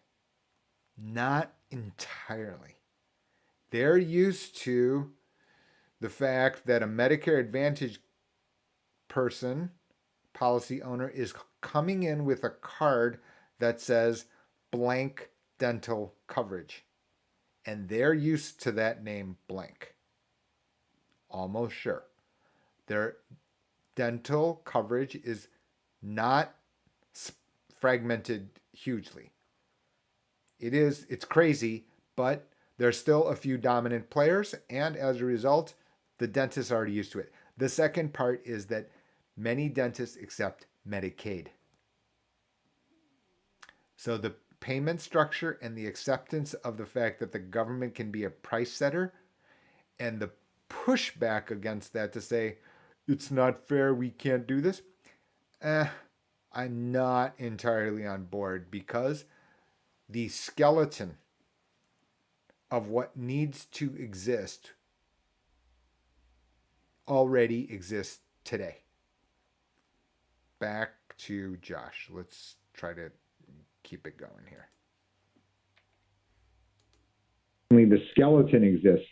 Not entirely. They're used to the fact that a Medicare Advantage policy owner, is coming in with a card that says blank dental coverage. And they're used to that name blank. Almost sure. Their dental coverage is not fragmented hugely. It's crazy, but there's still a few dominant players, and as a result, the dentists are already used to it. The second part is that many dentists accept Medicaid. So the payment structure and the acceptance of the fact that the government can be a price setter, and the pushback against that to say, it's not fair, we can't do this, I'm not entirely on board, because the skeleton of what needs to exist already exists today. Back to Josh. Let's try to keep it going here. Only the skeleton exists.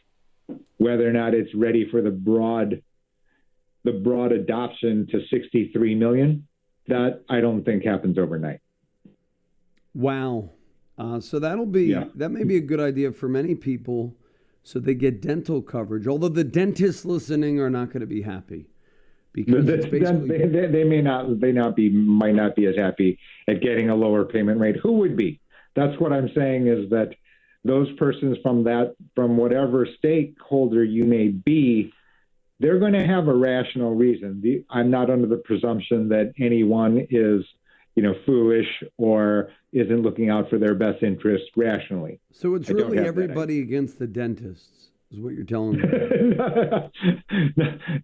Whether or not it's ready for the broad adoption to 63 million, that I don't think happens overnight. Wow. So that may be a good idea for many people, so they get dental coverage. Although the dentists listening are not going to be happy, because it's basically they might not be as happy at getting a lower payment rate. Who would be? That's what I'm saying, is that those persons from whatever stakeholder you may be, they're going to have a rational reason. I'm not under the presumption that anyone is, foolish or isn't looking out for their best interest rationally. So it's really everybody against the dentists, is what you're telling me.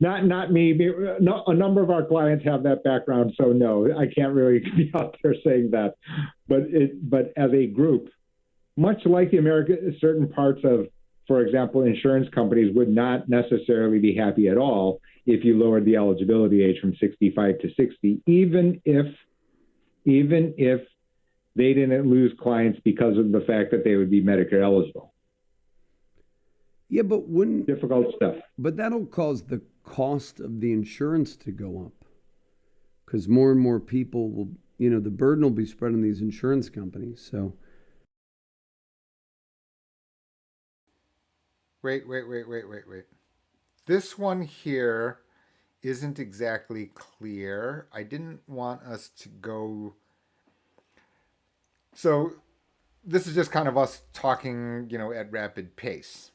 Not me. No, a number of our clients have that background, so no, I can't really be out there saying that. But as a group, much like certain parts of, for example, insurance companies would not necessarily be happy at all if you lowered the eligibility age from 65 to 60, even if they didn't lose clients because of the fact that they would be Medicare eligible. Yeah, but difficult stuff. But that'll cause the cost of the insurance to go up, because more and more people will, the burden will be spread on these insurance companies. So. Wait. This one here isn't exactly clear. I didn't want us to go. So this is just kind of us talking, at rapid pace.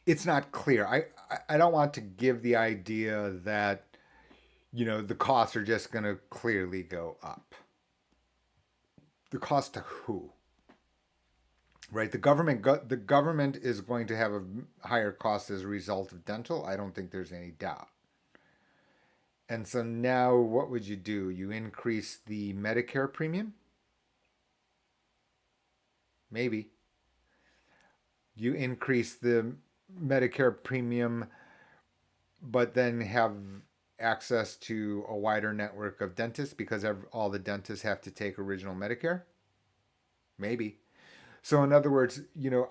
It's not clear. I don't want to give the idea that, the costs are just going to clearly go up. The cost to who? Right, the government is going to have a higher cost as a result of dental. I don't think there's any doubt. And so now what would you do? You increase the Medicare premium? Maybe. You increase the Medicare premium, but then have access to a wider network of dentists because all the dentists have to take original Medicare? Maybe. So in other words,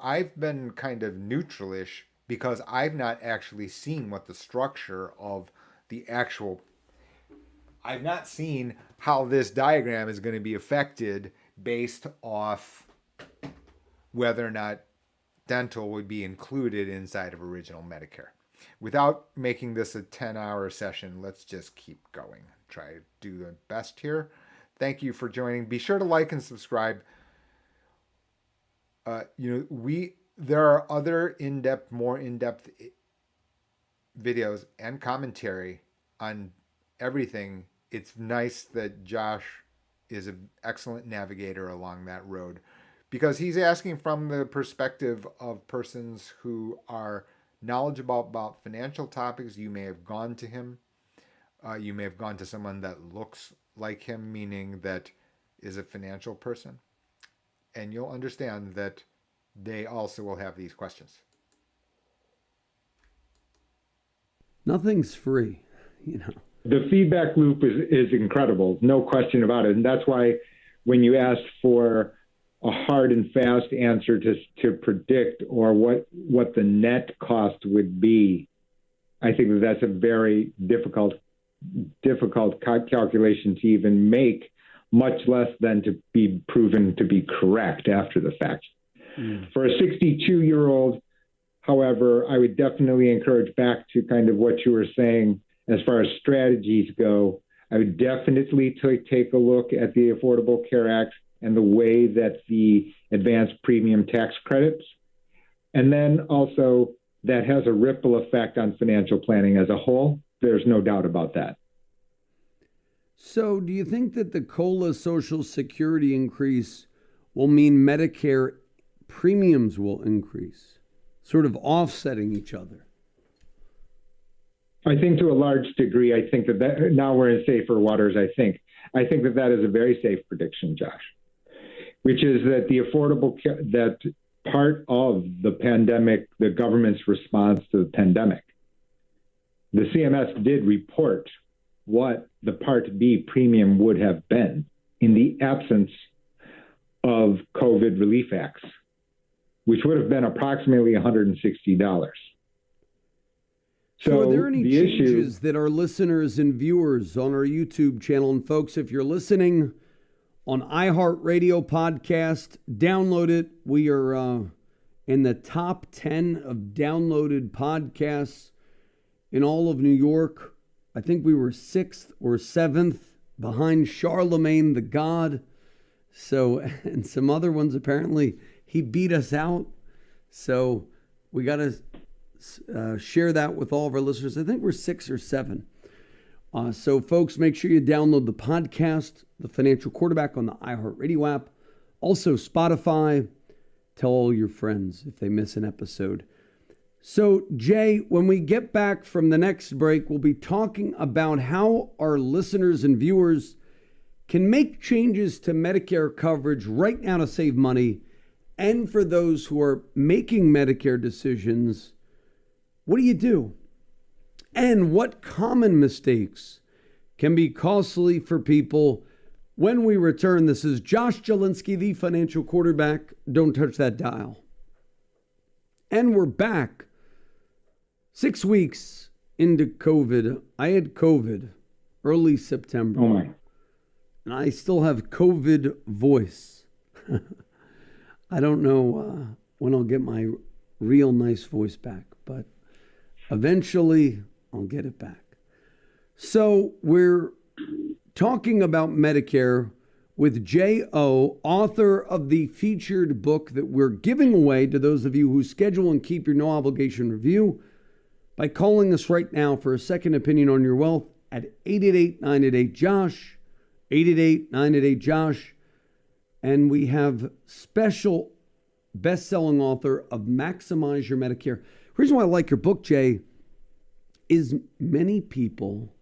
I've been kind of neutralish because I've not actually seen what the structure of the I've not seen how this diagram is going to be affected based off whether or not dental would be included inside of original Medicare. Without making this a 10-hour session, let's just keep going. Try to do the best here. Thank you for joining. Be sure to like and subscribe. There are other more in-depth videos and commentary on everything. It's nice that Josh is an excellent navigator along that road, because he's asking from the perspective of persons who are knowledgeable about financial topics. You may have gone to him. You may have gone to someone that looks like him, meaning that is a financial person. And you'll understand that they also will have these questions. Nothing's free, The feedback loop is incredible, no question about it. And that's why when you asked for a hard and fast answer to predict or what the net cost would be, I think that's a very difficult calculation to even make, much less than to be proven to be correct after the fact. For a 62-year-old, however, I would definitely encourage, back to kind of what you were saying as far as strategies go, I would definitely take a look at the Affordable Care Act and the way that the advanced premium tax credits. And then also that has a ripple effect on financial planning as a whole. There's no doubt about that. So do you think that the COLA Social Security increase will mean Medicare premiums will increase, sort of offsetting each other? I think to a large degree, I think that now we're in safer waters, I think that is a very safe prediction, Josh, which is that that part of the pandemic, the government's response to the pandemic, the CMS did report what the Part B premium would have been in the absence of COVID relief acts, which would have been approximately $160. So are there any changes that our listeners and viewers on our YouTube channel, and folks, if you're listening on iHeartRadio podcast, download it. We are in the top 10 of downloaded podcasts in all of New York. I think we were 6th or 7th behind Charlemagne the God. So, and some other ones, apparently he beat us out. So we got to share that with all of our listeners. I think we're 6 or 7. So folks, make sure you download the podcast, The Financial Quarterback, on the iHeartRadio app. Also Spotify. Tell all your friends if they miss an episode. So, Jay, when we get back from the next break, we'll be talking about how our listeners and viewers can make changes to Medicare coverage right now to save money. And for those who are making Medicare decisions, what do you do? And what common mistakes can be costly for people? When we return, this is Josh Jalinski, the Financial Quarterback. Don't touch that dial. And we're back. 6 weeks into COVID. I had COVID early September. Oh my. And I still have COVID voice. I don't know when I'll get my real nice voice back, but eventually I'll get it back. So we're talking about Medicare with J.O., author of the featured book that we're giving away to those of you who schedule and keep your no obligation review by calling us right now for a second opinion on your wealth at 888-988-JOSH, 888-988-JOSH. And we have special best-selling author of Maximize Your Medicare. The reason why I like your book, Jay, is many people,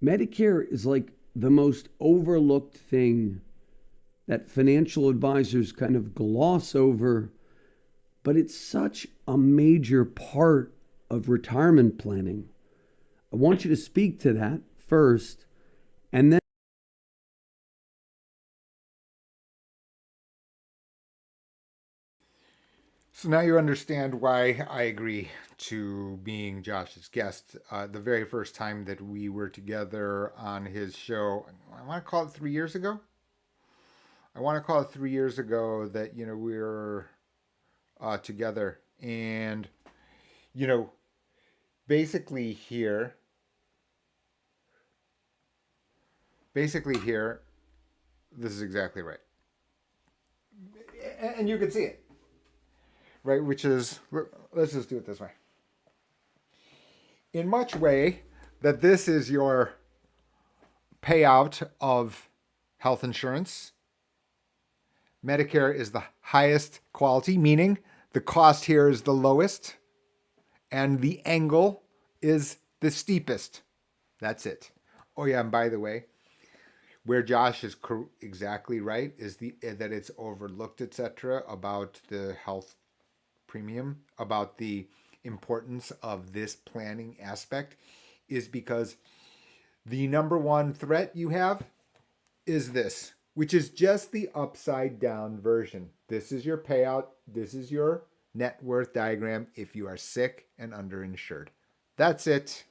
Medicare is like the most overlooked thing that financial advisors kind of gloss over, but it's such a major part of retirement planning. I want you to speak to that first, and then So now you understand why I agree to being Josh's guest. The very first time that we were together on his show, I want to call it 3 years ago. That, we were together. And, basically here, this is exactly right. And you can see it. Right, which is, let's just do it this way. In much way, that this is your payout of health insurance. Medicare is the highest quality, meaning the cost here is the lowest, and the angle is the steepest. That's it. Oh yeah, and by the way, where Josh is exactly right is that it's overlooked, etc., about the health premium, about the importance of this planning aspect, is because the number one threat you have is this, which is just the upside down version. This is your payout. This is your net worth diagram if you are sick and underinsured. That's it.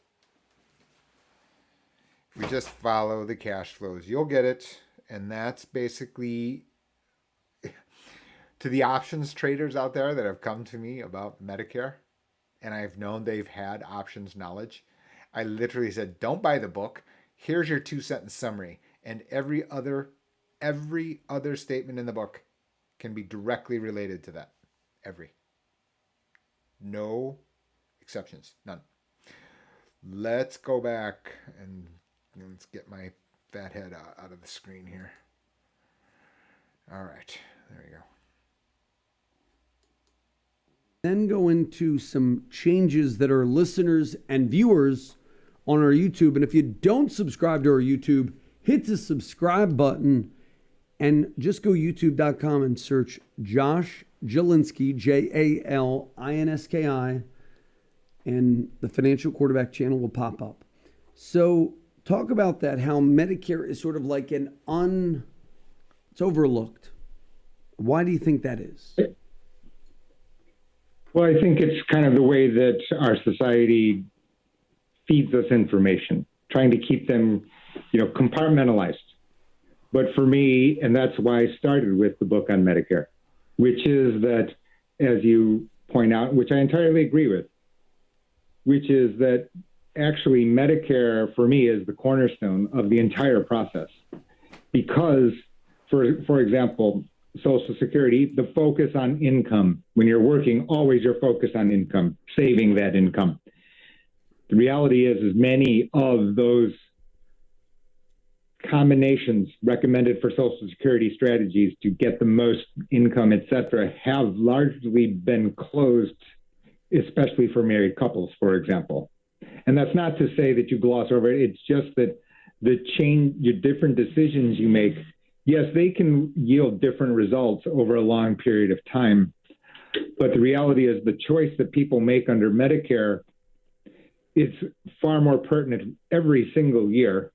We just follow the cash flows. You'll get it. And that's basically, to the options traders out there that have come to me about Medicare, and I've known they've had options knowledge, I literally said, don't buy the book. Here's your 2-sentence summary. And every other Every other statement in the book can be directly related to that. Every. No exceptions. None. Let's go back and let's get my fat head out of the screen here. All right. There we go. Then go into some changes that our listeners and viewers on our YouTube. And if you don't subscribe to our YouTube, hit the subscribe button and just go youtube.com and search Josh Jalinski, Jalinski, and the Financial Quarterback channel will pop up. So talk about that, how Medicare is sort of like it's overlooked. Why do you think that is? Well, I think it's kind of the way that our society feeds us information, trying to keep them, compartmentalized. But for me, and that's why I started with the book on Medicare, which is that, as you point out, which I entirely agree with, which is that actually Medicare for me is the cornerstone of the entire process. Because, for example, Social Security, the focus on income. When you're working, always you're focused on income, saving that income. The reality is many of those combinations recommended for Social Security strategies to get the most income, et cetera, have largely been closed, especially for married couples, for example. And that's not to say that you gloss over it. It's just that your different decisions you make, yes, they can yield different results over a long period of time. But the reality is the choice that people make under Medicare is far more pertinent every single year.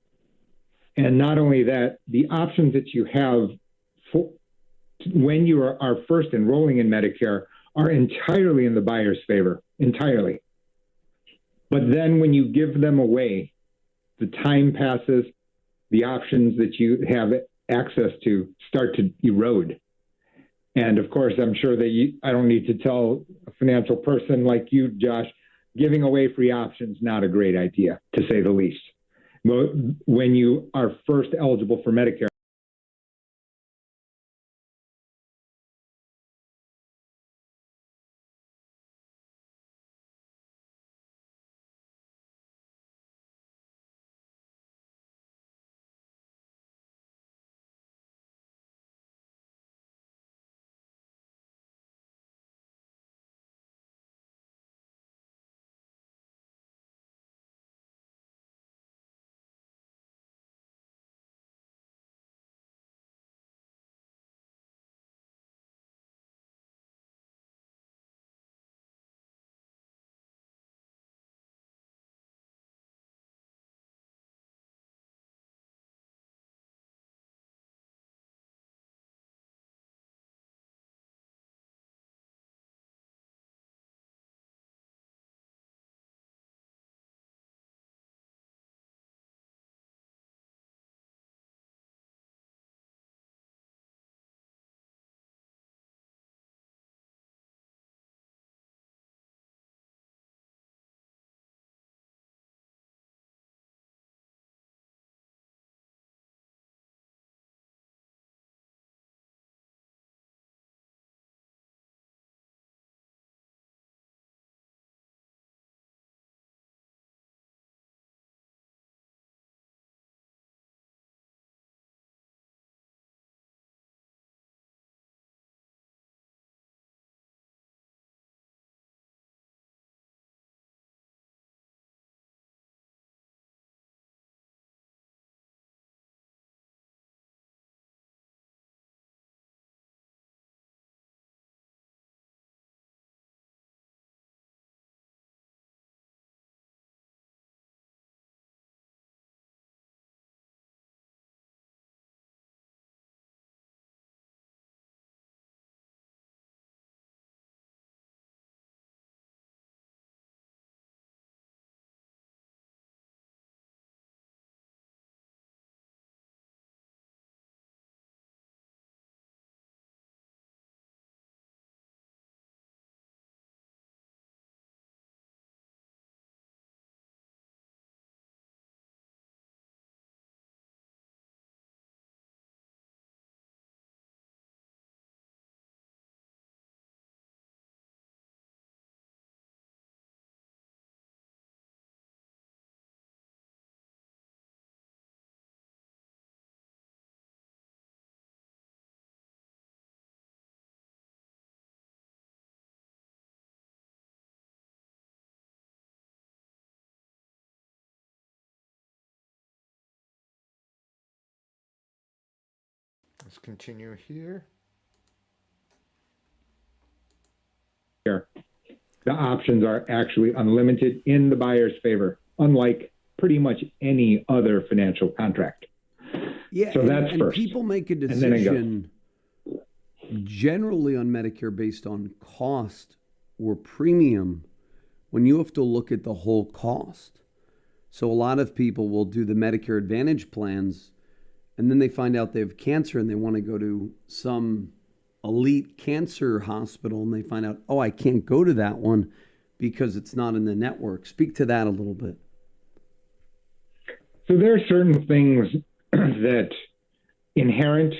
And not only that, the options that you have when you are first enrolling in Medicare are entirely in the buyer's favor, entirely. But then when you give them away, the time passes, the options that you have access to start to erode. And of course, I'm sure that I don't need to tell a financial person like you, Josh, giving away free options, not a great idea, to say the least. When you are first eligible for Medicare, Let's continue here. Here, the options are actually unlimited in the buyer's favor, unlike pretty much any other financial contract. Yeah, so that's and first. people make a And then it goes. decision generally on Medicare based on cost or premium when you have to look at the whole cost. So a lot of people will do the Medicare Advantage plans and then they find out they have cancer and they want to go to some elite cancer hospital and they find out, oh, I can't go to that one because it's not in the network. Speak to that a little bit. So there are certain things that inherent,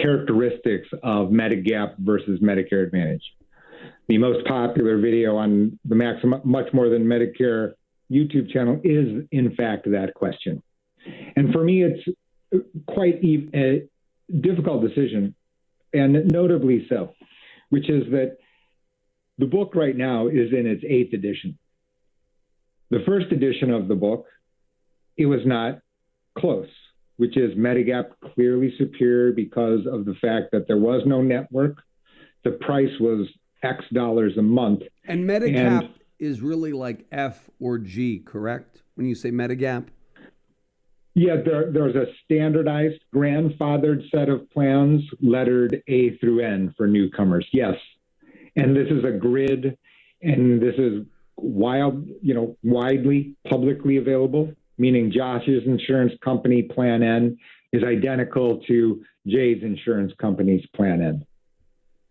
characteristics of Medigap versus Medicare Advantage. The most popular video on the Maximum Much More Than Medicare YouTube channel is, in fact, that question. And for me, it's quite a difficult decision, and notably so, which is that the book right now is in its 8th edition. The first edition of the book, it was not close, which is Medigap clearly superior because of the fact that there was no network. The price was X dollars a month. And Medigap is really like F or G, correct? When you say Medigap? Yeah, there's a standardized grandfathered set of plans lettered A through N for newcomers. Yes. And this is a grid, and this is widely publicly available, meaning Josh's insurance company Plan N is identical to Jay's insurance company's Plan N.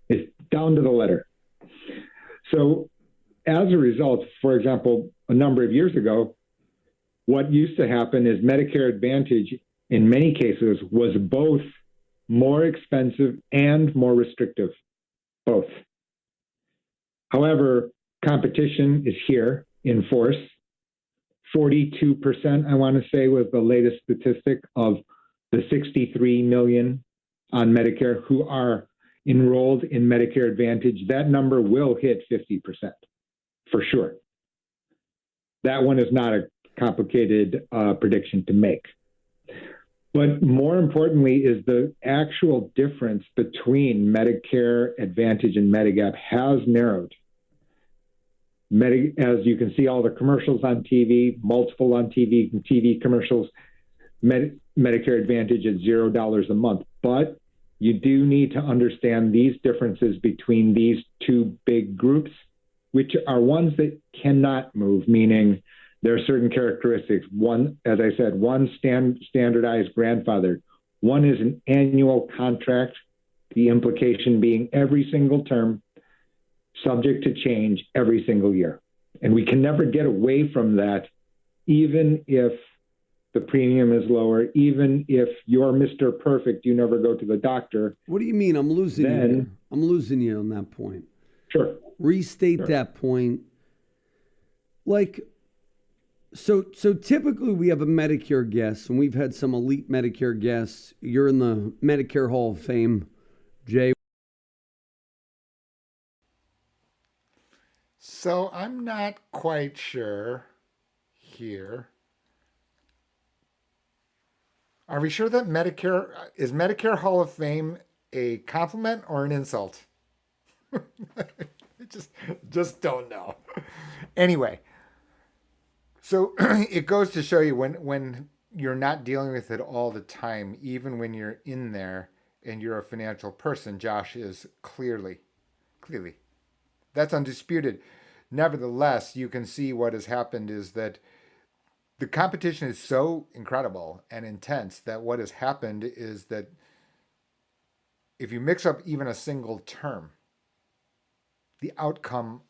It's down to the letter. So as a result, for example, a number of years ago, what used to happen is Medicare Advantage, in many cases, was both more expensive and more restrictive, both. However, competition is here in force. 42%, I want to say, was the latest statistic of the 63 million on Medicare who are enrolled in Medicare Advantage. That number will hit 50% for sure. That one is not a complicated prediction to make. But more importantly is the actual difference between Medicare Advantage and Medigap has narrowed. As you can see, all the commercials on TV, multiple on TV commercials, Medicare Advantage at $0 a month. But you do need to understand these differences between these two big groups, which are ones that cannot move, meaning there are certain characteristics. One, as I said, one standardized grandfather. One is an annual contract, the implication being every single term, subject to change every single year. And we can never get away from that, even if the premium is lower, even if you're Mr. Perfect, you never go to the doctor. What do you mean? I'm losing you. I'm losing you on that point. Sure. Restate that point. So typically we have a Medicare guest, and we've had some elite Medicare guests. You're in the Medicare Hall of Fame, Jay. So I'm not quite sure here. Are we sure that is Medicare Hall of Fame a compliment or an insult? just don't know. Anyway, so it goes to show you when you're not dealing with it all the time, even when you're in there and you're a financial person, Josh is clearly. That's undisputed. Nevertheless, you can see what has happened is that the competition is so incredible and intense that what has happened is that if you mix up even a single term, the outcome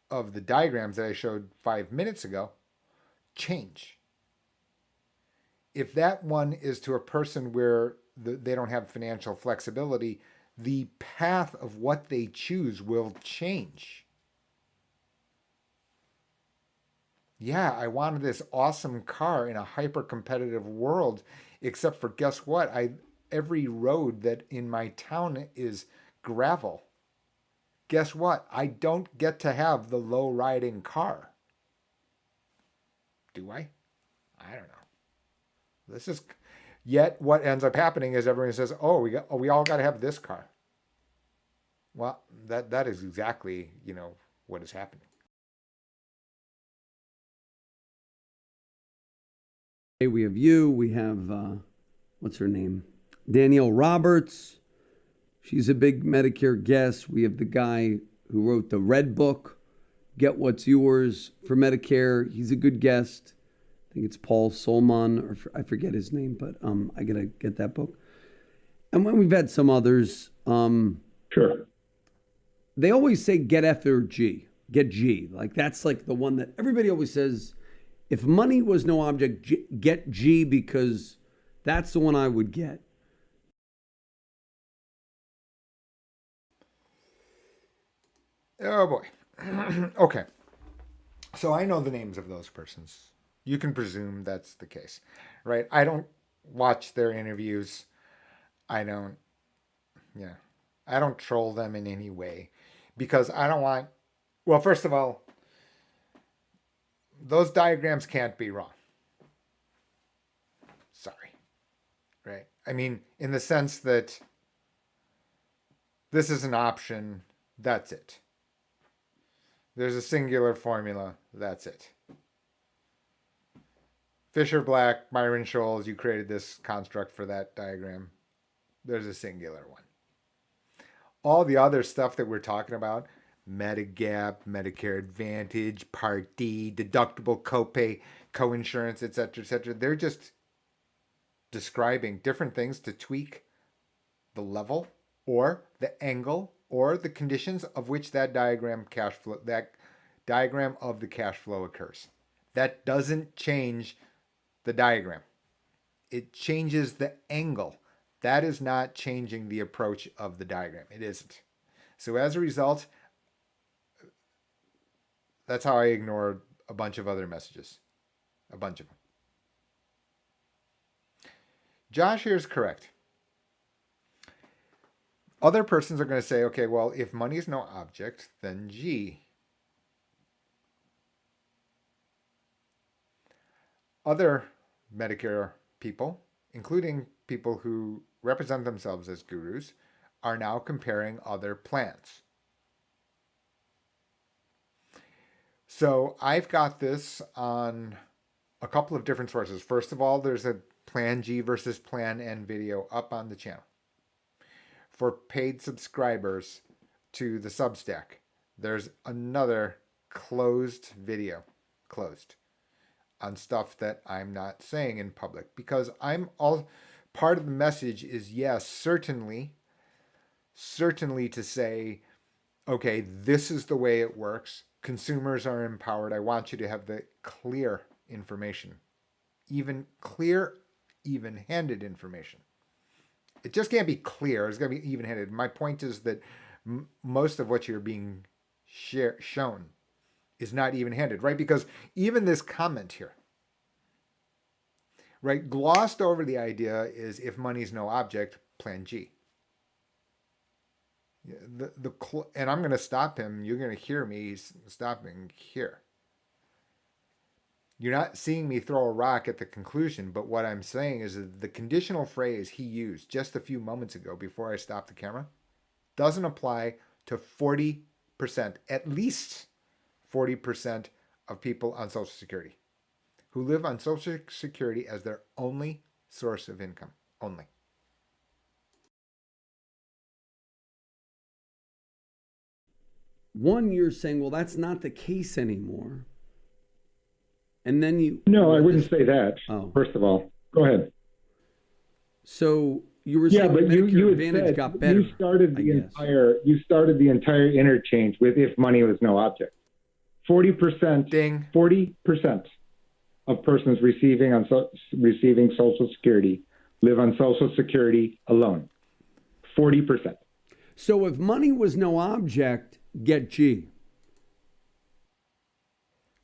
of the diagrams that I showed 5 minutes ago change. If that one is to a person where they don't have financial flexibility, the path of what they choose will change. Yeah, I wanted this awesome car in a hyper-competitive world, except for guess what? Every road that in my town is gravel. Guess what? I don't get to have the low-riding car. Do I? I don't know. Yet what ends up happening is everyone says, "Oh, we all got to have this car." Well, that is exactly, what is happening. We have you. We have, what's her name? Danielle Roberts. She's a big Medicare guest. We have the guy who wrote the Red Book, Get What's Yours for Medicare. He's a good guest. I think it's Paul Solman, or I forget his name, but I got to get that book. And when we've had some others, Sure. they always say get F or G, get G. Like that's like the one that everybody always says, if money was no object, get G, because that's the one I would get. Oh boy. Okay. So I know the names of those persons. You can presume that's the case, right? I don't watch their interviews. I don't, I don't troll them in any way because I don't want, well, first of all, those diagrams can't be wrong. Sorry, right? I mean, in the sense that this is an option, that's it. There's a singular formula, that's it. Fisher Black, Myron Scholes, you created this construct for that diagram. There's a singular one. All the other stuff that we're talking about, Medigap, Medicare Advantage, Part D, deductible copay, coinsurance, etc., they're just describing different things to tweak the level or the angle or the conditions of which that diagram of the cash flow occurs. That doesn't change the diagram. It changes the angle. That is not changing the approach of the diagram. It isn't. So as a result, that's how I ignore a bunch of other messages. A bunch of them. Josh here is correct. Other persons are going to say, okay, well, if money is no object, then G. Other Medicare people, including people who represent themselves as gurus, are now comparing other plans. So I've got this on a couple of different sources. First of all, there's a Plan G versus Plan N video up on the channel. For paid subscribers to the Substack, there's another closed video, on stuff that I'm not saying in public, because I'm all part of the message is, yes, certainly to say, okay, this is the way it works. Consumers are empowered. I want you to have the clear information, even-handed information. It just can't be clear. It's got to be even-handed. My point is that most of what you're being shown is not even-handed, right? Because even this comment here, right, glossed over the idea is if money is no object, Plan G. And I'm going to stop him. You're going to hear me stopping here. You're not seeing me throw a rock at the conclusion, but what I'm saying is that the conditional phrase he used just a few moments ago before I stopped the camera doesn't apply to 40%, at least 40% of people on Social Security who live on Social Security as their only source of income. Only. One, you're saying, well, that's not the case anymore. And then you... No, I wouldn't say that, Oh. First of all. Go ahead. So you were saying but Medicare you Advantage said, got better. You started the entire interchange with if money was no object. 40%. Ding. 40% of persons receiving Social Security live on Social Security alone. 40%. So if money was no object, get G.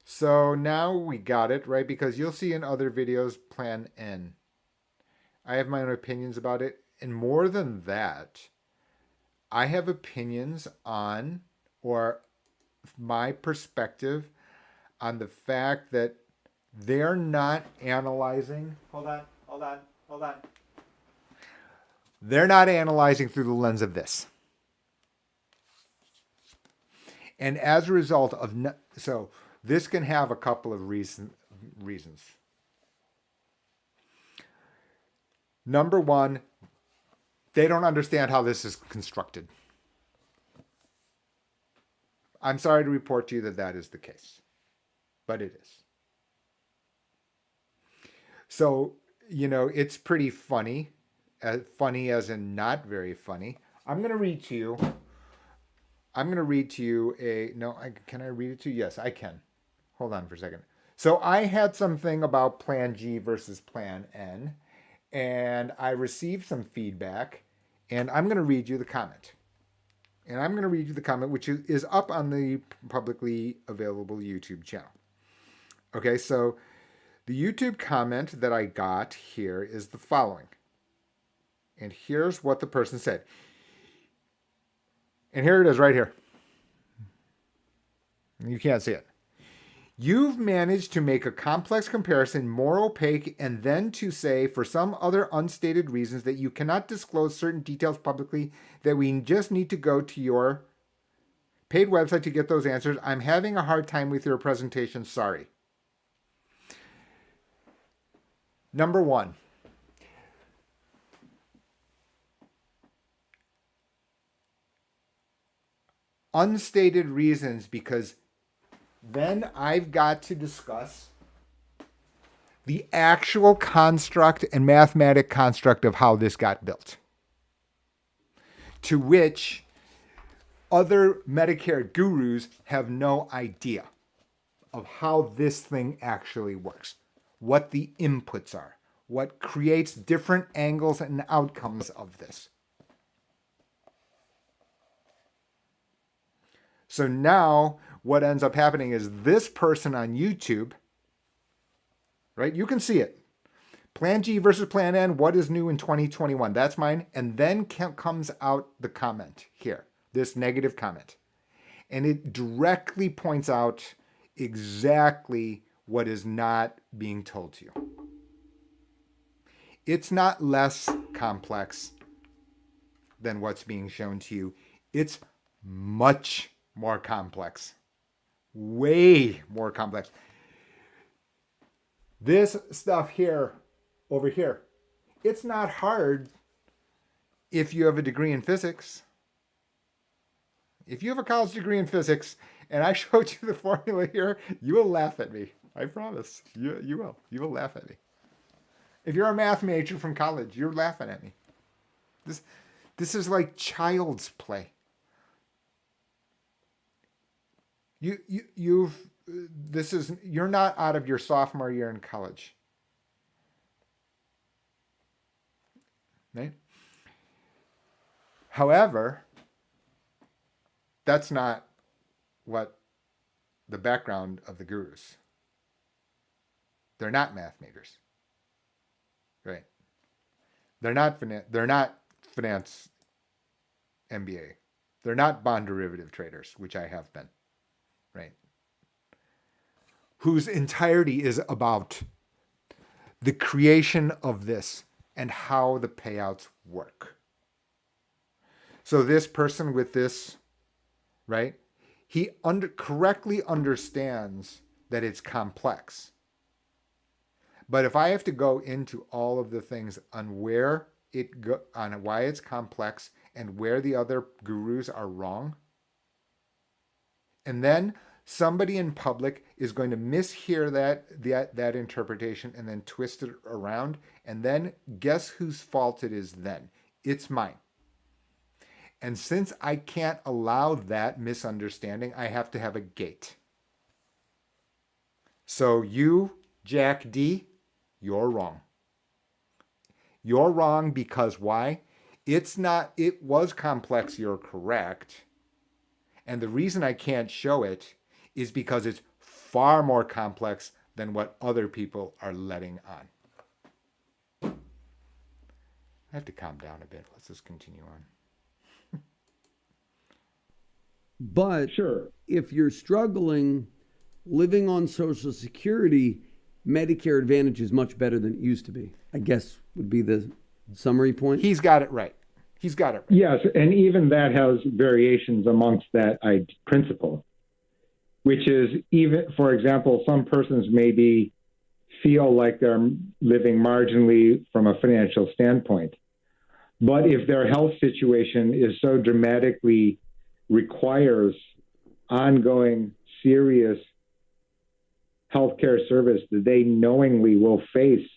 So now we got it, right? Because you'll see in other videos Plan N. I have my own opinions about it. And more than that, I have opinions on, or my perspective on the fact that they're not analyzing. Hold on. Hold on. They're not analyzing through the lens of this. And as a result of, so this can have a couple of reasons. Number one, they don't understand how this is constructed. I'm sorry to report to you that that is the case, but it is. So, it's pretty funny, funny as in not very funny. I'm going to read to you can I read it to you? Yes, I can. Hold on for a second. So I had something about Plan G versus Plan N, and I received some feedback, and I'm going to read you the comment. Which is up on the publicly available YouTube channel. Okay, so the YouTube comment that I got here is the following. And here's what the person said. And here it is right here. You can't see it. You've managed to make a complex comparison more opaque and then to say for some other unstated reasons that you cannot disclose certain details publicly, that we just need to go to your paid website to get those answers. I'm having a hard time with your presentation. Sorry. Number one. Unstated reasons, because then I've got to discuss the actual construct and mathematic construct of how this got built, to which other Medicare gurus have no idea of how this thing actually works, what the inputs are, what creates different angles and outcomes of this. So now what ends up happening is this person on YouTube, right? You can see it. Plan G versus Plan N, what is new in 2021? That's mine. And then comes out the comment here, this negative comment. And it directly points out exactly what is not being told to you. It's not less complex than what's being shown to you. It's much more complex, way more complex. This stuff here, over here, it's not hard if you have a degree in physics. If you have a college degree in physics and I showed you the formula here, you will laugh at me. I promise. You will. You will laugh at me. If you're a math major from college, you're laughing at me. This is like child's play. You're not out of your sophomore year in college. Right? However, that's not what the background of the gurus. They're not math majors. Right? They're not finance MBA. They're not bond derivative traders, which I have been. Right? Whose entirety is about the creation of this and how the payouts work. So this person with this, right? He correctly understands that it's complex. But if I have to go into all of the things on on why it's complex and where the other gurus are wrong, and then somebody in public is going to mishear that interpretation and then twist it around, and then guess whose fault it is then? It's mine. And since I can't allow that misunderstanding, I have to have a gate. So you, Jack D, you're wrong. You're wrong because why? It was complex, you're correct. And the reason I can't show it is because it's far more complex than what other people are letting on. I have to calm down a bit. Let's just continue on. But Sure. If you're struggling living on Social Security, Medicare Advantage is much better than it used to be. I guess would be the summary point. He's got it right. He's got it right. Yes, and even that has variations amongst that principle, which is even, for example, some persons maybe feel like they're living marginally from a financial standpoint. But if their health situation is so dramatically requires ongoing serious healthcare service that they knowingly will face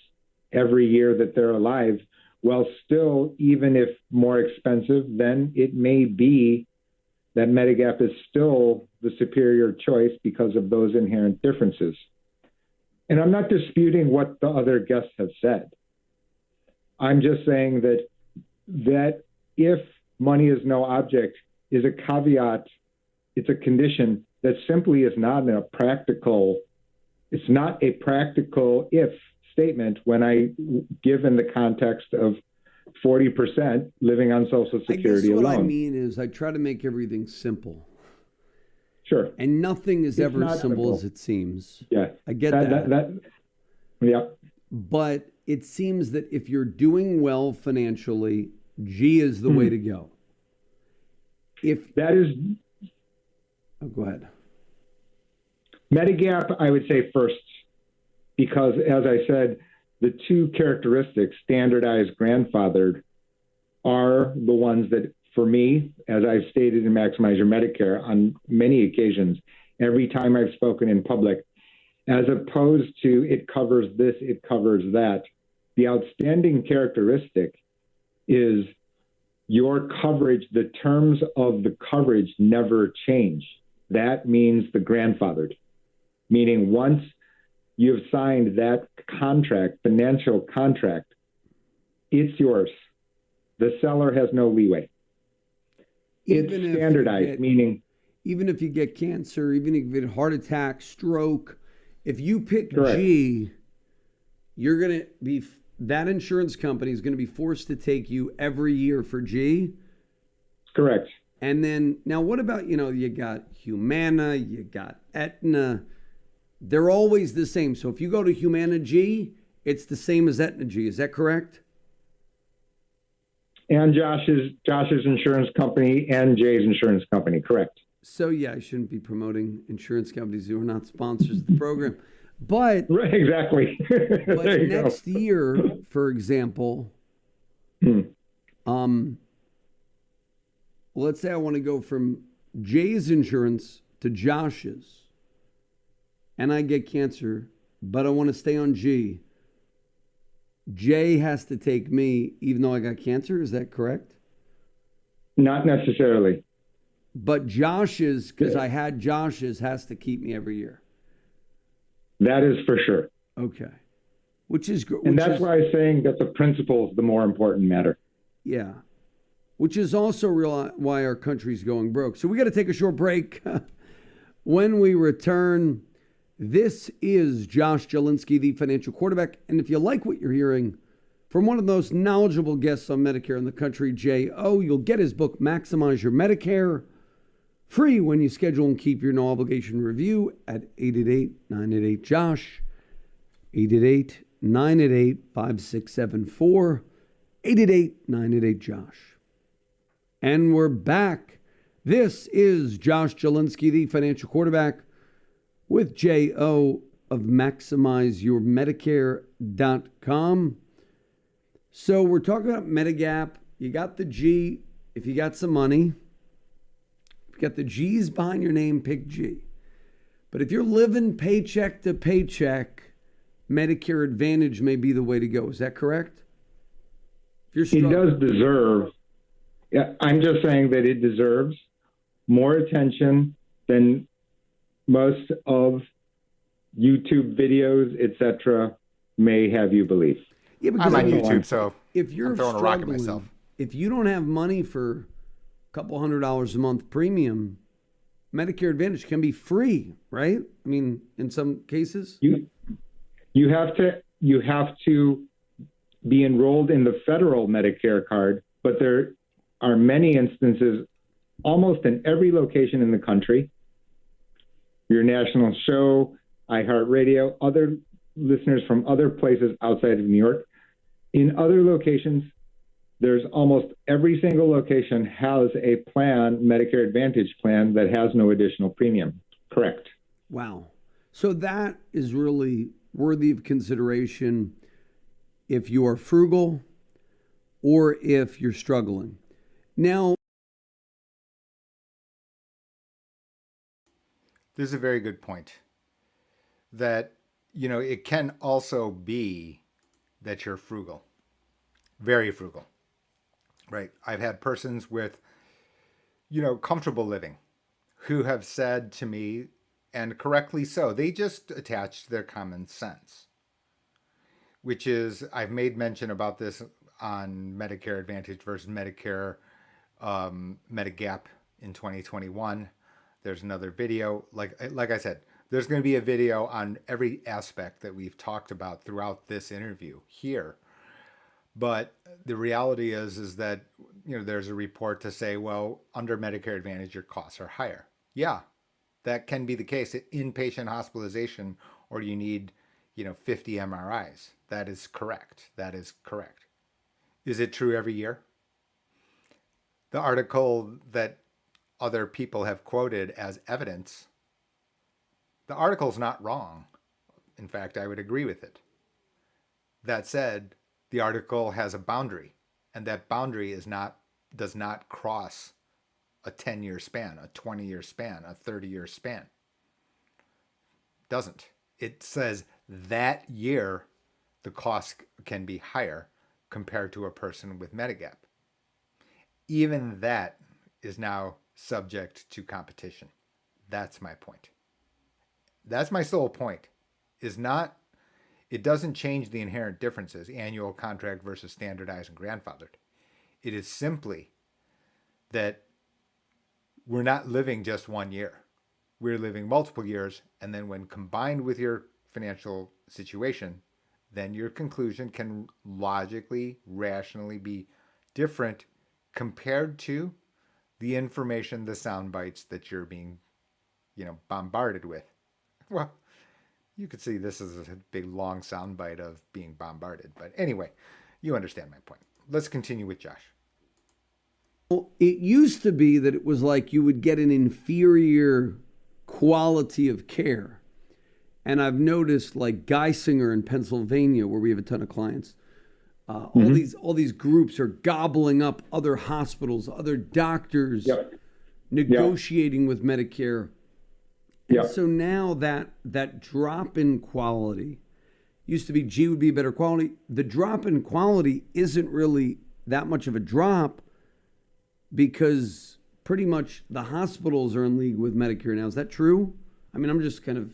every year that they're alive, well, still, even if more expensive, then it may be that Medigap is still the superior choice because of those inherent differences. And I'm not disputing what the other guests have said. I'm just saying that if money is no object is a caveat, it's a condition that simply is not a practical if statement when I give in the context of 40% living on Social Security alone. What I mean is I try to make everything simple. Sure. And nothing is ever as simple as it seems. Yeah. I get that. Yeah. But it seems that if you're doing well financially, G is the way to go. If that is, go ahead. Medigap, I would say first, because as I said, the two characteristics, standardized, grandfathered, are the ones that, for me, as I've stated in Maximize Your Medicare on many occasions, every time I've spoken in public, as opposed to it covers this, it covers that, the outstanding characteristic is your coverage, the terms of the coverage never change. That means the grandfathered, meaning once you've signed that contract, financial contract, it's yours. The seller has no leeway. It's standardized, meaning... Even if you get cancer, even if you get heart attack, stroke, if you pick correct. G, you're going to be... That insurance company is going to be forced to take you every year for G. Correct. And then, now what about, you got Humana, you got Aetna. They're always the same. So if you go to Humana G, it's the same as Aetna G. Is that correct? And Josh's insurance company and Jay's insurance company, correct. So yeah, I shouldn't be promoting insurance companies who are not sponsors of the program. But right, exactly. But next year, for example, let's say I want to go from Jay's insurance to Josh's, and I get cancer, but I want to stay on G. Jay has to take me even though I got cancer. Is that correct? Not necessarily. But Josh's, because I had Josh's, has to keep me every year. That is for sure. Okay. Which is good. And that's why I'm saying that the principle is the more important matter. Yeah. Which is also why our country's going broke. So we got to take a short break. When we return, this is Josh Jalinski, the financial quarterback. And if you like what you're hearing from one of the most knowledgeable guests on Medicare in the country, J.O., you'll get his book, Maximize Your Medicare, free when you schedule and keep your no obligation review at 888-988-JOSH, 888-988-5674, 888-988-JOSH. And we're back. This is Josh Jalinski, the financial quarterback, with J.O. of MaximizeYourMedicare.com. So we're talking about Medigap. You got the G if you got some money. If you got the G's behind your name, pick G. But if you're living paycheck to paycheck, Medicare Advantage may be the way to go. Is that correct? It does deserve, I'm just saying that it deserves more attention than most of YouTube videos, etc., may have you believe. Yeah, because I'm on YouTube, so if you're I'm throwing a rock at myself. If you don't have money for a couple $100 a month premium, Medicare Advantage can be free, right? I mean, in some cases, you have to be enrolled in the federal Medicare card, but there are many instances, almost in every location in the country, your national show, iHeartRadio, other listeners from other places outside of New York, In other locations, there's almost every single location has a plan, Medicare Advantage plan, that has no additional premium. Correct. Wow. So that is really worthy of consideration if you are frugal or if you're struggling. Now, this is a very good point that, it can also be that you're frugal, very frugal, right? I've had persons with, comfortable living who have said to me, and correctly so, they just attached their common sense, which is, I've made mention about this on Medicare Advantage versus Medicare Medigap in 2021. There's another video. Like I said, there's going to be a video on every aspect that we've talked about throughout this interview here. But the reality is that, there's a report to say, well, under Medicare Advantage, your costs are higher. Yeah, that can be the case. Inpatient hospitalization, or you need, 50 MRIs. That is correct. That is correct. Is it true every year? The article that other people have quoted as evidence, the article's not wrong. In fact, I would agree with it. That said, the article has a boundary, and that boundary does not cross a 10-year span, a 20-year span, a 30-year span. Doesn't. It says that year the cost can be higher compared to a person with Medigap. Even that is now subject to competition. That's my point. That's my sole point. It doesn't change the inherent differences, annual contract versus standardized and grandfathered. It is simply that we're not living just 1 year. We're living multiple years, and then when combined with your financial situation, then your conclusion can logically, rationally be different compared to the information, the sound bites that you're being, bombarded with. Well, you could see this is a big long sound bite of being bombarded. But anyway, you understand my point. Let's continue with Josh. Well, it used to be that it was like you would get an inferior quality of care. And I've noticed, like Geisinger in Pennsylvania, where we have a ton of clients, all these groups are gobbling up other hospitals, other doctors, negotiating with Medicare. And so now that drop in quality used to be G would be better quality. The drop in quality isn't really that much of a drop because pretty much the hospitals are in league with Medicare now. Is that true? I mean, I'm just kind of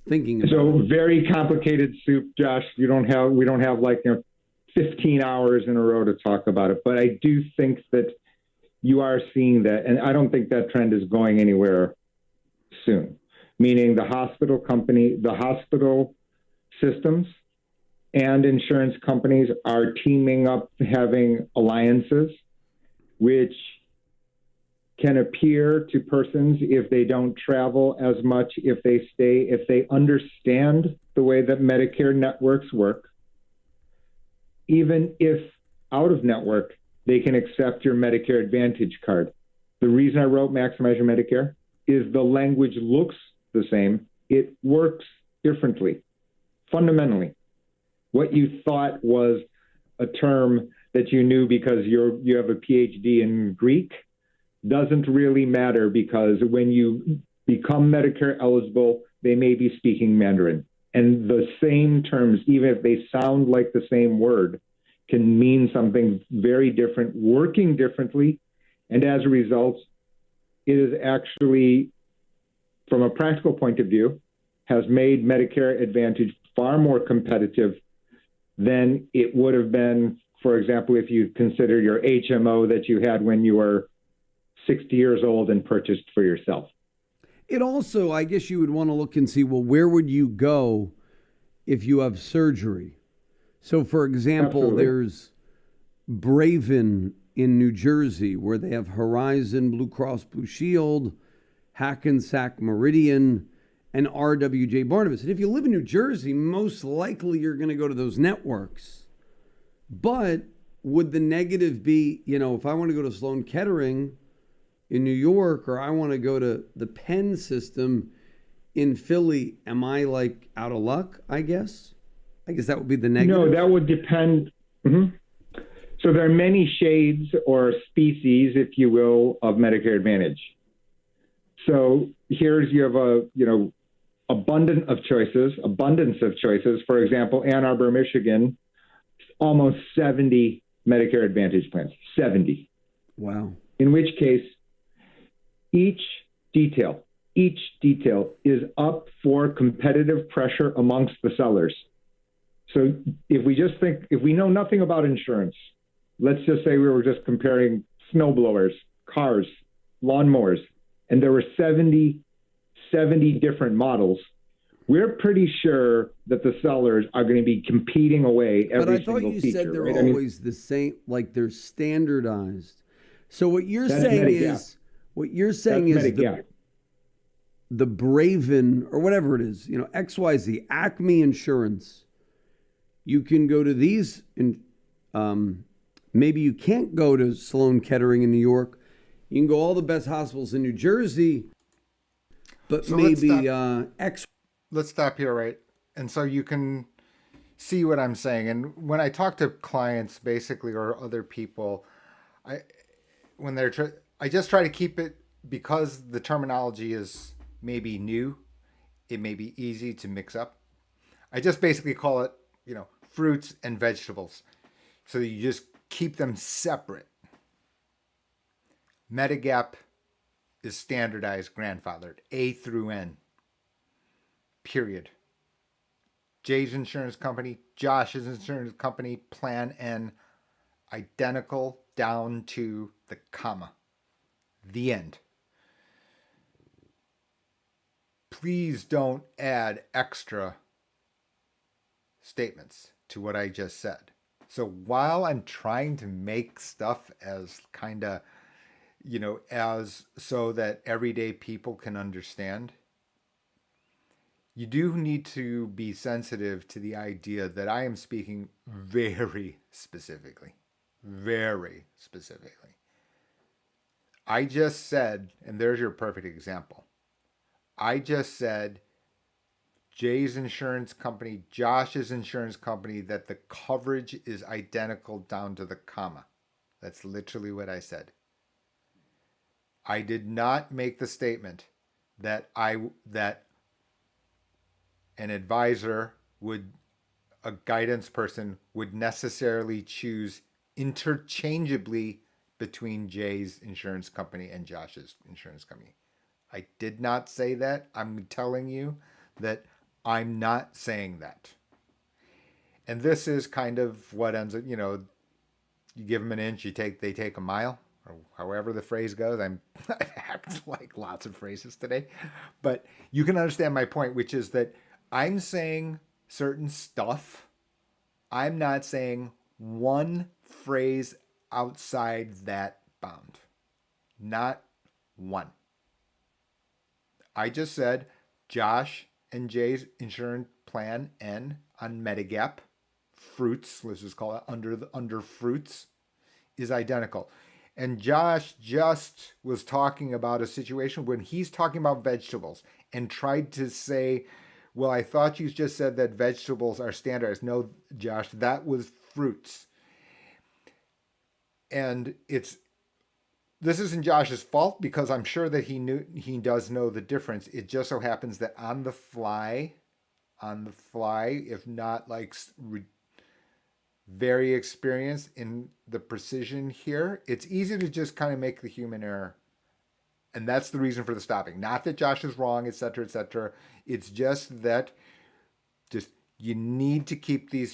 thinking about it. Very complicated soup, Josh. We don't have like 15 hours in a row to talk about it, but I do think that you are seeing that, and I don't think that trend is going anywhere soon. Meaning the hospital systems and insurance companies are teaming up, having alliances, which can appear to persons, if they don't travel as much, if they understand the way that Medicare networks work, even if out of network, they can accept your Medicare Advantage card. The reason I wrote Maximize Your Medicare is the language looks the same. It works differently, fundamentally. What you thought was a term that you knew because you have a PhD in Greek doesn't really matter, because when you become Medicare eligible, they may be speaking Mandarin. And the same terms, even if they sound like the same word, can mean something very different, working differently. And as a result, it is actually, from a practical point of view, has made Medicare Advantage far more competitive than it would have been, for example, if you consider your HMO that you had when you were 60 years old and purchased for yourself. It also, I guess you would want to look and see, well, where would you go if you have surgery? So, for example, Absolutely. There's Braven in New Jersey, where they have Horizon, Blue Cross Blue Shield, Hackensack Meridian, and RWJ Barnabas. And if you live in New Jersey, most likely you're going to go to those networks. But would the negative be, if I want to go to Sloan Kettering in New York, or I want to go to the Penn system in Philly, am I like out of luck, I guess? I guess that would be the negative. No, that would depend. Mm-hmm. So there are many shades or species, if you will, of Medicare Advantage. So you have abundance of choices. For example, Ann Arbor, Michigan, almost 70 Medicare Advantage plans, 70. Wow. In which case, each detail is up for competitive pressure amongst the sellers. So if we know nothing about insurance, let's just say we were just comparing snowblowers, cars, lawnmowers, and there were 70 different models, we're pretty sure that the sellers are going to be competing away every single feature. But I thought you said they're right? always the same, like they're standardized. So what you're saying is the Braven or whatever it is, XYZ, Acme Insurance. You can go to these, maybe you can't go to Sloan Kettering in New York. You can go all the best hospitals in New Jersey, but so maybe Let's stop here, right? And so you can see what I'm saying. And when I talk to clients, basically, or other people, I just try to keep it, because the terminology is maybe new, it may be easy to mix up. I just basically call it, fruits and vegetables. So you just keep them separate. Medigap is standardized, grandfathered, A through N. Period. Jay's insurance company, Josh's insurance company, Plan N, identical down to the comma. The end. Please don't add extra statements to what I just said. So while I'm trying to make stuff as kind of, as so that everyday people can understand, you do need to be sensitive to the idea that I am speaking very specifically. Very specifically. I just said, and there's your perfect example. I just said Jay's insurance company, Josh's insurance company, that the coverage is identical down to the comma. That's literally what I said. I did not make the statement that an advisor a guidance person would necessarily choose interchangeably between Jay's insurance company and Josh's insurance company. I did not say that. I'm telling you that I'm not saying that. And this is kind of what ends up, you give them an inch, they take a mile, or however the phrase goes. I've hacked like lots of phrases today. But you can understand my point, which is that I'm saying certain stuff. I'm not saying one phrase outside that bound. Not one. I just said Josh and Jay's insurance plan N on Medigap, fruits, let's just call it under fruits, is identical. And Josh just was talking about a situation when he's talking about vegetables and tried to say, well, I thought you just said that vegetables are standardized. No, Josh, that was fruits. And this isn't Josh's fault, because I'm sure that he does know the difference. It just so happens that on the fly, if not like very experienced in the precision here, it's easy to just kind of make the human error. And that's the reason for the stopping. Not that Josh is wrong, et cetera, et cetera. It's just that you need to keep the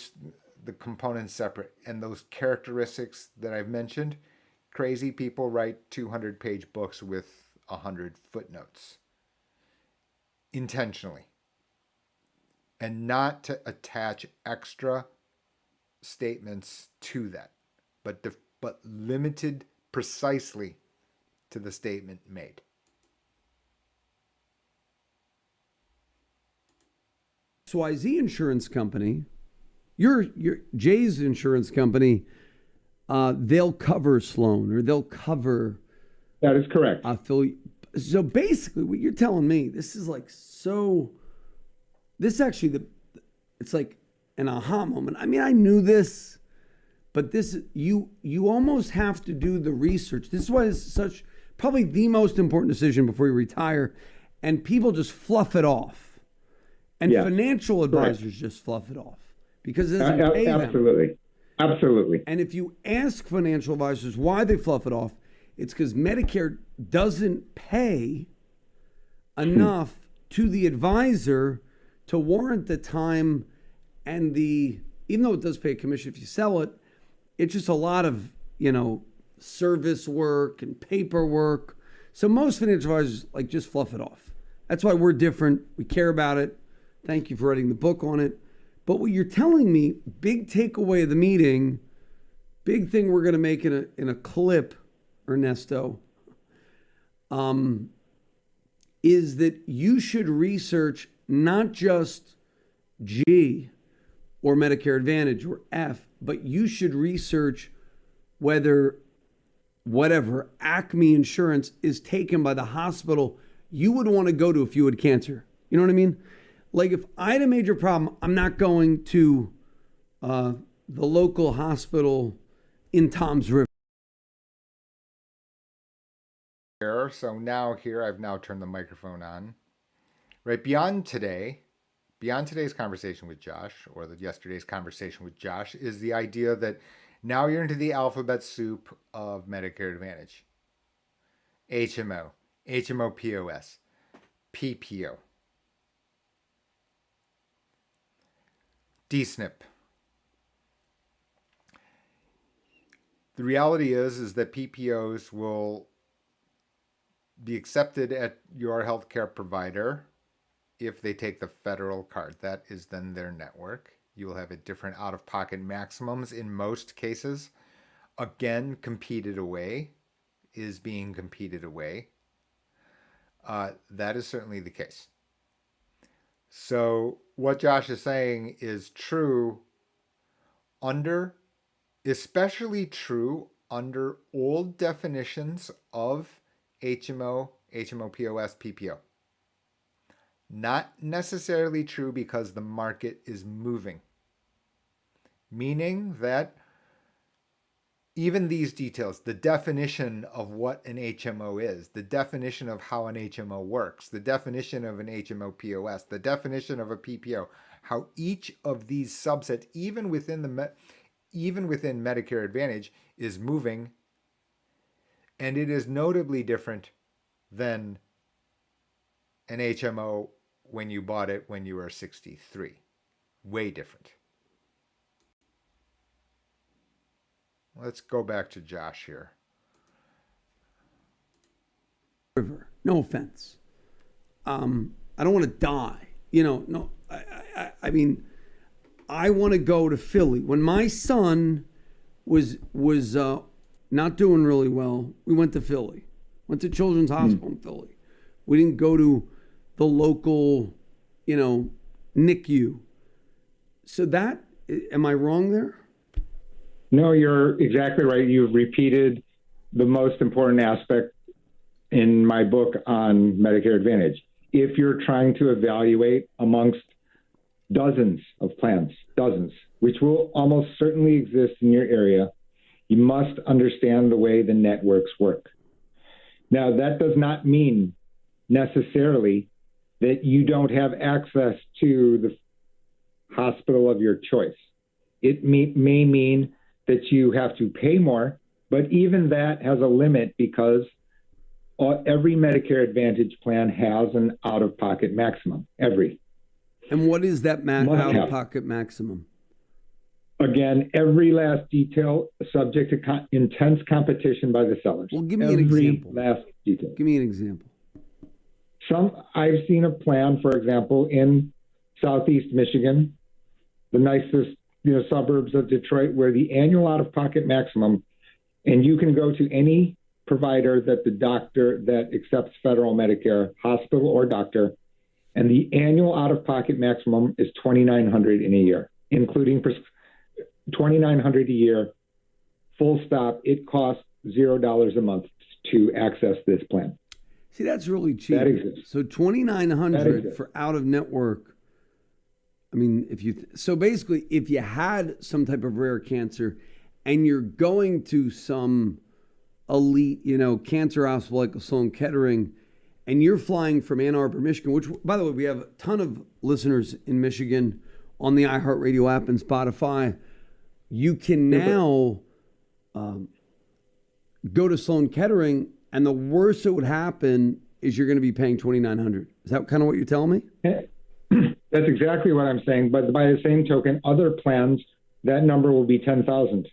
components separate. And those characteristics that I've mentioned, crazy people write 200-page books with 100 footnotes intentionally. And not to attach extra statements to that, but limited precisely to the statement made. XYZ Insurance Company Your Jay's insurance company, they'll cover Sloan, or they'll cover. That is correct. Phil. So basically, what you're telling me, this is like so. This actually, it's like an aha moment. I mean, I knew this, but this you almost have to do the research. This is why it's such probably the most important decision before you retire, and people just fluff it off, and financial advisors just fluff it off because it doesn't pay them. Absolutely. And if you ask financial advisors why they fluff it off, it's because Medicare doesn't pay enough to the advisor to warrant the time and even though it does pay a commission if you sell it, it's just a lot of, service work and paperwork. So most financial advisors just fluff it off. That's why we're different. We care about it. Thank you for writing the book on it. But what you're telling me, big takeaway of the meeting, big thing we're going to make in a clip, Ernesto, is that you should research not just G or Medicare Advantage or F, but you should research whether whatever Acme Insurance is taken by the hospital you would want to go to if you had cancer. You know what I mean? Like if I had a major problem, I'm not going to the local hospital in Toms River. So now here, I've now turned the microphone on. Right, beyond today's conversation with Josh, or yesterday's conversation with Josh, is the idea that now you're into the alphabet soup of Medicare Advantage. HMO, HMO POS, PPO, DSNP. The reality is that PPOs will be accepted at your healthcare provider if they take the federal card. That is then their network. You will have a different out-of-pocket maximums in most cases. Again, being competed away. That is certainly the case. So what Josh is saying is true especially true under old definitions of HMO, HMO POS, PPO. Not necessarily true because the market is moving. Meaning that even these details, the definition of what an HMO is, the definition of how an HMO works, the definition of an HMO POS, the definition of a PPO, how each of these subsets, even within Medicare Advantage, is moving, and it is notably different than an HMO when you bought it when you were 63. Way different. Let's go back to Josh here. No offense. I don't want to die. No. I mean, I want to go to Philly. When my son was not doing really well, we went to Philly. Went to Children's Hospital in Philly. We didn't go to the local, NICU. So am I wrong there? No, you're exactly right. You've repeated the most important aspect in my book on Medicare Advantage. If you're trying to evaluate amongst dozens of plans, which will almost certainly exist in your area, you must understand the way the networks work. Now, that does not mean necessarily that you don't have access to the hospital of your choice. It may mean that you have to pay more, but even that has a limit because every Medicare Advantage plan has an out-of-pocket maximum, every. And what is that out-of-pocket maximum? Again, every last detail subject to intense competition by the sellers. Well, give me an example. Last detail. Give me an example. I've seen a plan, for example, in Southeast Michigan, the nicest suburbs of Detroit, where the annual out-of-pocket maximum, and you can go to any provider that accepts federal Medicare, hospital or doctor, and the annual out-of-pocket maximum is $2,900 in a year. including $2,900 a year, full stop. It costs $0 a month to access this plan. See, that's really cheap. That exists. So $2,900 for out of network. I mean, so basically, if you had some type of rare cancer and you're going to some elite, cancer hospital like Sloan Kettering, and you're flying from Ann Arbor, Michigan, which, by the way, we have a ton of listeners in Michigan on the iHeartRadio app and Spotify. You can now go to Sloan Kettering, and the worst that would happen is you're going to be paying $2,900. Is that kind of what you're telling me? That's exactly what I'm saying. But by the same token, other plans, that number will be $10,000.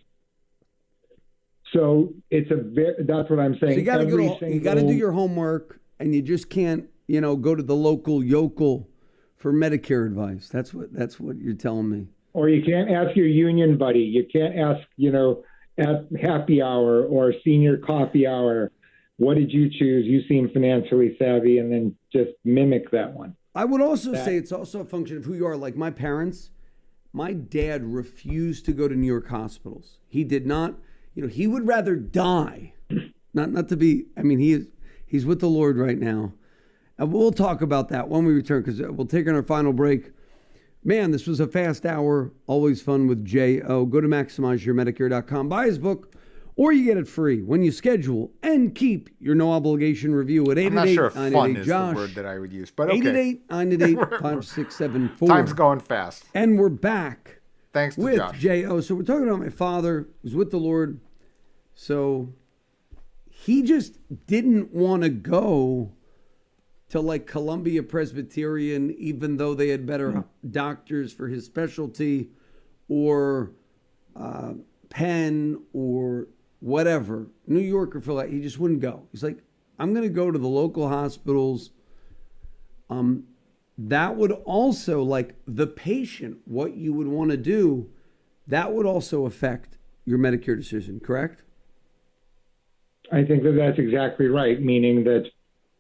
So that's what I'm saying. So you got to do your homework, and you just can't, go to the local yokel for Medicare advice. That's what you're telling me. Or you can't ask your union buddy. You can't ask, at happy hour or senior coffee hour, what did you choose? You seem financially savvy, and then just mimic that one. I would also say it's also a function of who you are. Like my parents, my dad refused to go to New York hospitals. He did not, he would rather die. Not to be, he's with the Lord right now. And we'll talk about that when we return, because we'll take on our final break. Man, this was a fast hour. Always fun with J.O. Go to MaximizeYourMedicare.com. Buy his book, or you get it free when you schedule and keep your no obligation review at 888-988-JOSH. I'm not sure if fun is the word that I would use, but okay. 888-988-5674. Time's going fast. And we're back. Thanks to with Josh. J.O. So we're talking about my father who's with the Lord. So he just didn't want to go to like Columbia Presbyterian, even though they had better doctors for his specialty, or Penn, or whatever, New York or Philadelphia. He just wouldn't go. He's like, I'm going to go to the local hospitals. That would also, like the patient, what you would want to do, that would also affect your Medicare decision, correct? I think that's exactly right, meaning that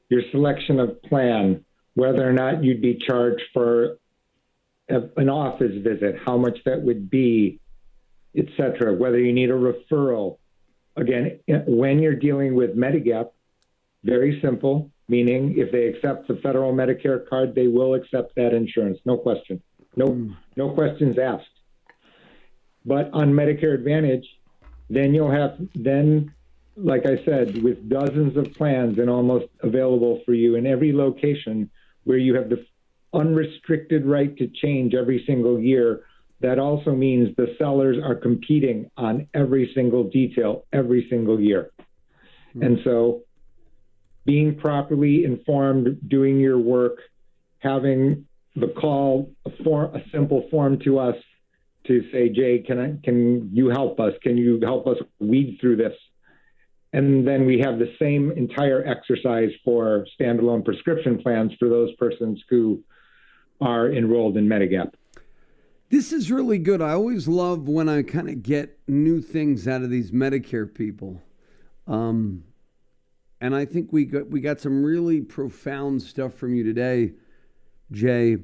your selection of plan, whether or not you'd be charged for an office visit, how much that would be, et cetera, whether you need a referral. Again, when you're dealing with Medigap, very simple, meaning if they accept the federal Medicare card, they will accept that insurance, no question. No questions asked. But on Medicare Advantage, then like I said, with dozens of plans and almost available for you in every location where you have the unrestricted right to change every single year, that also means the sellers are competing on every single detail every single year. And so being properly informed, doing your work, having the call, a simple form to us to say, Jay, can you help us? Can you help us weed through this? And then we have the same entire exercise for standalone prescription plans for those persons who are enrolled in Medigap. This is really good. I always love when I kind of get new things out of these Medicare people. And I think we got some really profound stuff from you today, Jay.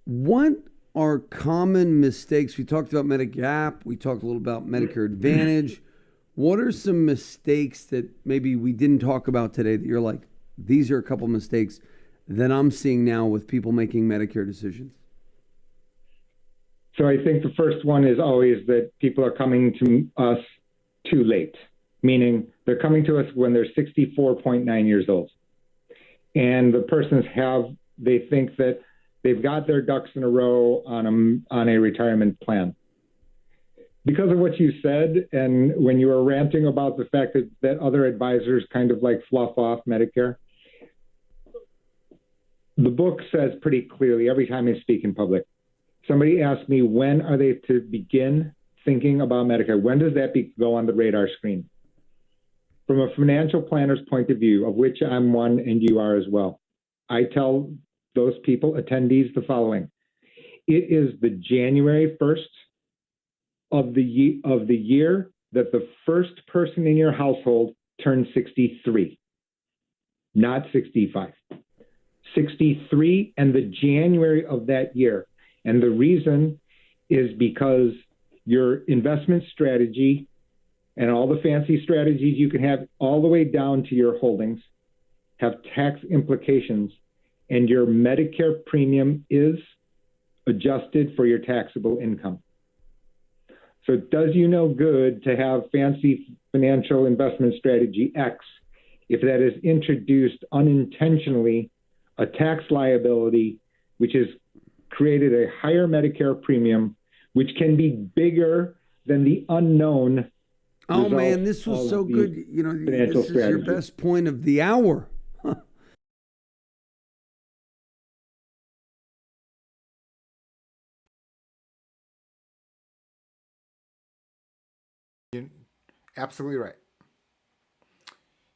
What are common mistakes? We talked about Medigap. We talked a little about Medicare Advantage. What are some mistakes that maybe we didn't talk about today that you're like, these are a couple mistakes that I'm seeing now with people making Medicare decisions? So I think the first one is always that people are coming to us too late, meaning they're coming to us when they're 64.9 years old. And the persons they think that they've got their ducks in a row on a retirement plan. Because of what you said, and when you were ranting about the fact that other advisors kind of like fluff off Medicare, the book says pretty clearly every time I speak in public, somebody asks me, when are they to begin thinking about Medicare? When does that go on the radar screen? From a financial planner's point of view, of which I'm one and you are as well, I tell those people, attendees, the following. It is the January 1st of the year that the first person in your household turns 63, not 65. 63 and the January of that year. And the reason is because your investment strategy and all the fancy strategies you can have all the way down to your holdings have tax implications, and your Medicare premium is adjusted for your taxable income. So it does you no good to have fancy financial investment strategy X if that is introduced unintentionally a tax liability, which has created a higher Medicare premium, which can be bigger than the unknown. Oh man, this was so good. You know, this is your best point of the hour. You're absolutely right.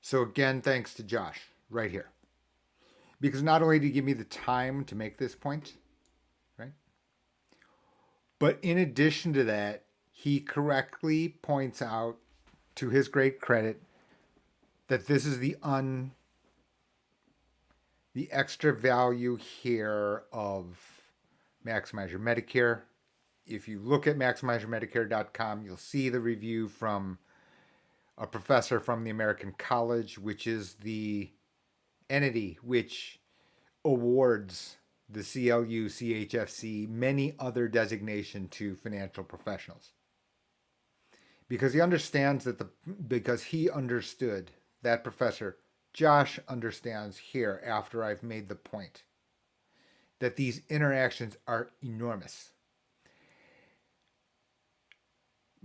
So again, thanks to Josh right here. Because not only did he give me the time to make this point, right? But in addition to that, he correctly points out, to his great credit, that this is the extra value here of Maximize Your Medicare. If you look at MaximizeYourMedicare.com, you'll see the review from a professor from the American College, which is the entity which awards the CLU, CHFC, many other designation to financial professionals. Because he understands because he understood, that professor, Josh understands here after I've made the point, that these interactions are enormous.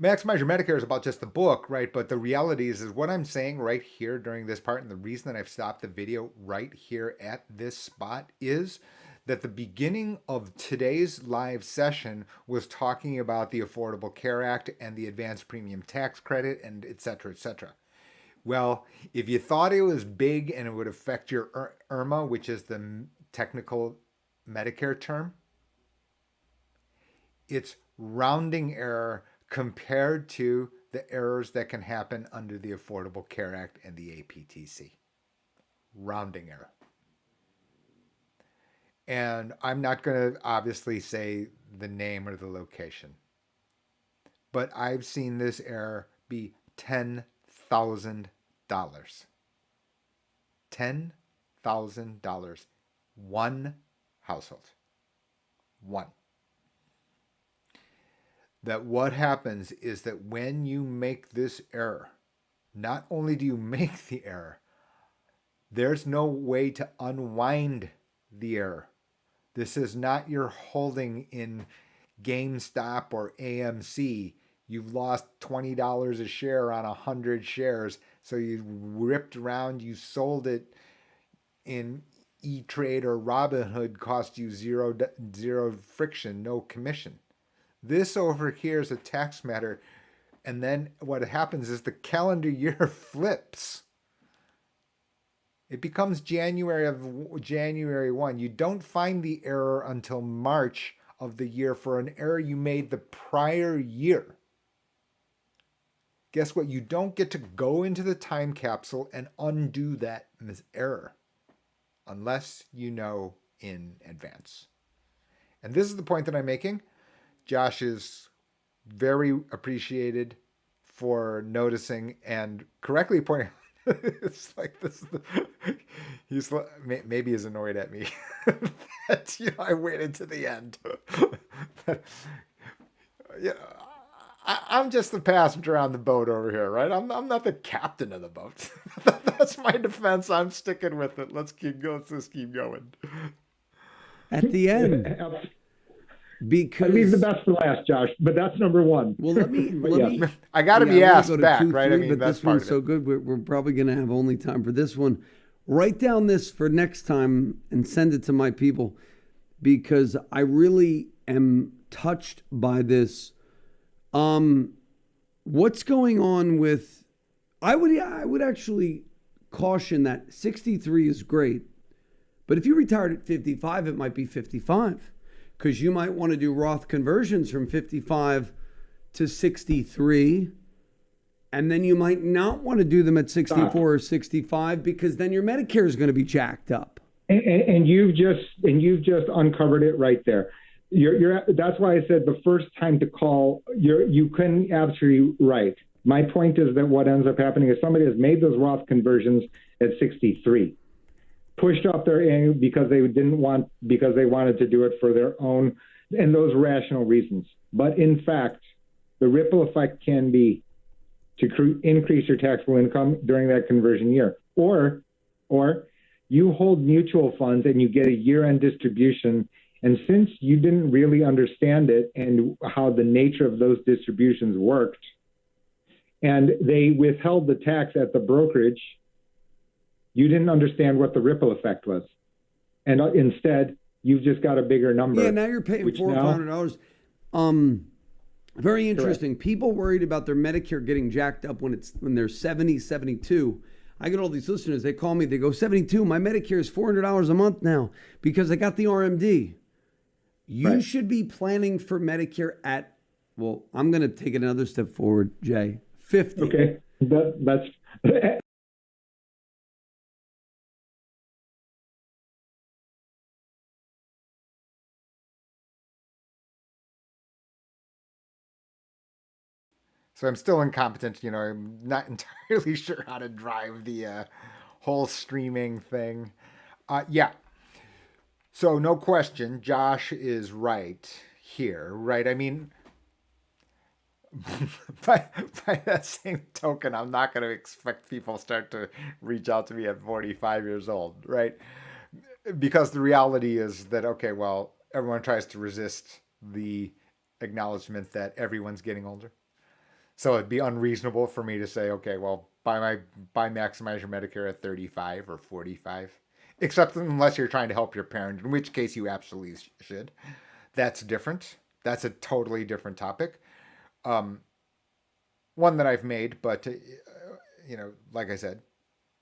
Maximize Your Medicare is about just the book, right? But the reality is what I'm saying right here during this part, and the reason that I've stopped the video right here at this spot is that the beginning of today's live session was talking about the Affordable Care Act and the advanced premium tax credit and et cetera, et cetera. Well, if you thought it was big and it would affect your IRMA, which is the technical Medicare term, it's rounding error compared to the errors that can happen under the Affordable Care Act and the APTC. Rounding error. And I'm not going to obviously say the name or the location, but I've seen this error be $10,000. $10,000. One household. One. That what happens is that when you make this error, not only do you make the error, there's no way to unwind the error. This is not your holding in GameStop or AMC. You've lost $20 a share on 100 shares. So you ripped around, you sold it in E-Trade or Robinhood, cost you zero friction, no commission. This over here is a tax matter. And then what happens is the calendar year flips. It becomes January 1. You don't find the error until March of the year for an error you made the prior year. Guess what? You don't get to go into the time capsule and undo that error unless you know in advance. And this is the point that I'm making. Josh is very appreciated for noticing and correctly pointing out. It's like this. He's maybe he's annoyed at me that I waited to the end. Yeah, I'm just the passenger on the boat over here, right? I'm not the captain of the boat. That's my defense. I'm sticking with it. Let's just keep going. At the end. Because I leave the best for last, Josh, but that's number one. Well, let me I got to be asked back, right? I mean, but that's this one's so good. We're probably going to have only time for this one. Write down this for next time and send it to my people, because I really am touched by this. What's going on with? I would actually caution that 63 is great, but if you retired at 55, it might be 55. Because you might want to do Roth conversions from 55 to 63, and then you might not want to do them at 64 or 65 because then your Medicare is going to be jacked up. And you've just uncovered it right there. That's why I said the first time to call, you couldn't absolutely right. My point is that what ends up happening is somebody has made those Roth conversions at 63, pushed off their annual because they wanted to do it for their own and those rational reasons. But in fact, the ripple effect can be to increase your taxable income during that conversion year, or you hold mutual funds and you get a year-end distribution. And since you didn't really understand it and how the nature of those distributions worked, and they withheld the tax at the brokerage, you didn't understand what the ripple effect was. And instead, you've just got a bigger number. Yeah, now you're paying $400. Very interesting. Correct. People worried about their Medicare getting jacked up when they're 70, 72. I get all these listeners, they call me, they go, 72, my Medicare is $400 a month now because I got the RMD. You should be planning for Medicare at, well, I'm going to take it another step forward, Jay, 50. Okay, that's... So I'm still incompetent, I'm not entirely sure how to drive the whole streaming thing. Yeah. So no question, Josh is right here, right? I mean, by that same token, I'm not going to expect people start to reach out to me at 45 years old, right? Because the reality is that, okay, well, everyone tries to resist the acknowledgement that everyone's getting older. So it'd be unreasonable for me to say, okay, well, buy Maximize Your Medicare at 35 or 45, except unless you're trying to help your parent, in which case you absolutely should. That's different. That's a totally different topic. One that I've made, but, like I said,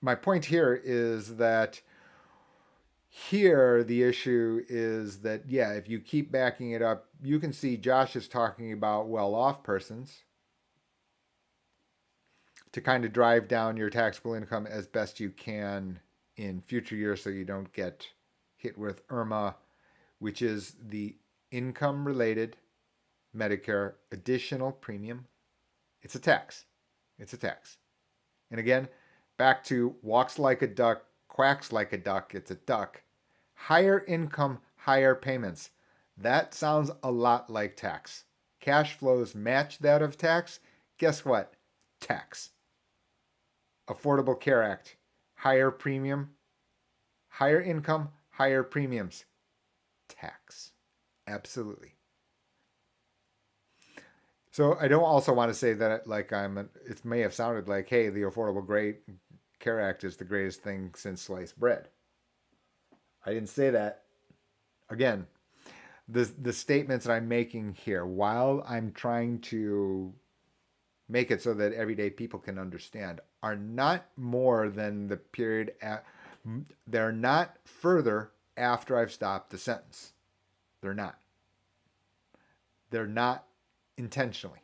my point here is that here the issue is that, yeah, if you keep backing it up, you can see Josh is talking about well-off persons to kind of drive down your taxable income as best you can in future years so you don't get hit with IRMA, which is the income-related Medicare additional premium. It's a tax. It's a tax. And again, back to walks like a duck, quacks like a duck, it's a duck. Higher income, higher payments. That sounds a lot like tax. Cash flows match that of tax. Guess what? Tax. Affordable Care Act, higher premium, higher income, higher premiums, tax. Absolutely. So I don't also want to say that it may have sounded like, hey, the Affordable Care Act is the greatest thing since sliced bread. I didn't say that. Again, the statements that I'm making here, while I'm trying to make it so that everyday people can understand, are not more than the period they're not further after I've stopped the sentence. They're not. They're not intentionally.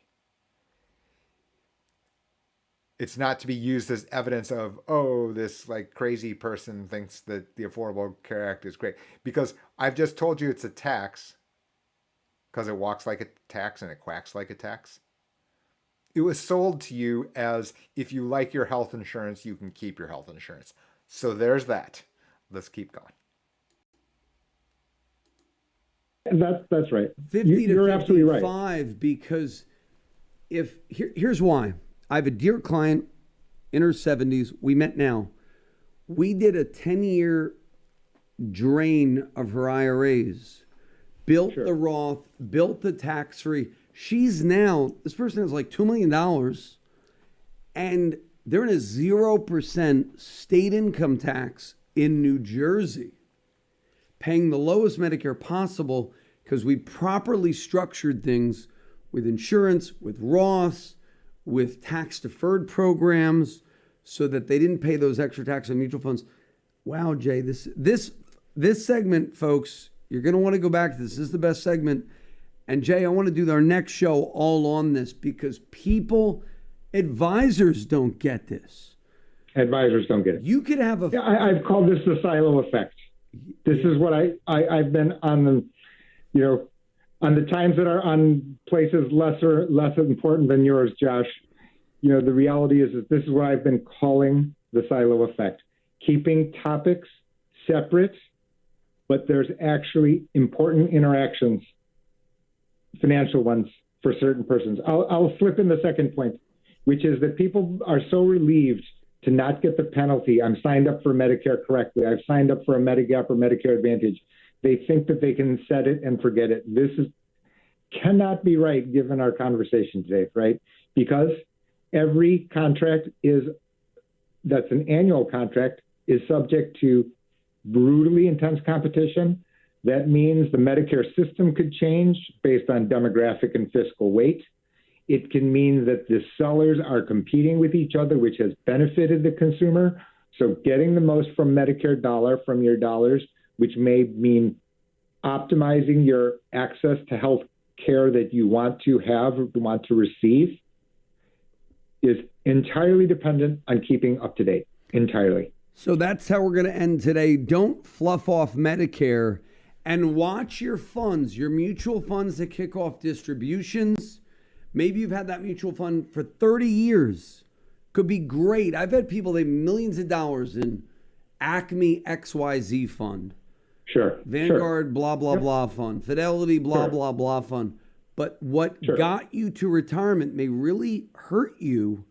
It's not to be used as evidence of, oh, this crazy person thinks that the Affordable Care Act is great. Because I've just told you it's a tax because it walks like a tax and it quacks like a tax. It was sold to you as, if you like your health insurance, you can keep your health insurance. So there's that. Let's keep going. That's right. 50 to You're absolutely 55, right. Because here's why. I have a dear client in her 70s. We met now. We did a 10-year drain of her IRAs, built the Roth, built the tax-free. She's now, this person has $2 million and they're in a 0% state income tax in New Jersey, paying the lowest Medicare possible because we properly structured things with insurance, with Roths, with tax deferred programs so that they didn't pay those extra taxes on mutual funds. Wow, Jay, this segment, folks, you're going to want to go back to this. This is the best segment. And Jay, I want to do our next show all on this because advisors don't get this. Advisors don't get it. You could have I've called this the silo effect. This is what I've been on the, On the times that are on places less important than yours, Josh, the reality is that this is what I've been calling the silo effect. Keeping topics separate, but there's actually important interactions, financial ones, for certain persons. I'll slip in the second point, which is that people are so relieved to not get the penalty. I'm signed up for Medicare correctly. I've signed up for a Medigap or Medicare Advantage. They think that they can set it and forget it. Cannot be right given our conversation today, right? Because every contract that's an annual contract is subject to brutally intense competition. That means the Medicare system could change based on demographic and fiscal weight. It can mean that the sellers are competing with each other, which has benefited the consumer. So getting the most from Medicare dollar from your dollars, which may mean optimizing your access to health care that you want to have or want to receive, is entirely dependent on keeping up to date. Entirely. So that's how we're going to end today. Don't fluff off Medicare and watch your funds, your mutual funds that kick off distributions. Maybe you've had that mutual fund for 30 years. Could be great. I've had people, they have millions of dollars in Acme XYZ fund. Sure. Vanguard, blah, blah, blah fund. Fidelity, blah, blah, blah fund. But what got you to retirement may really hurt you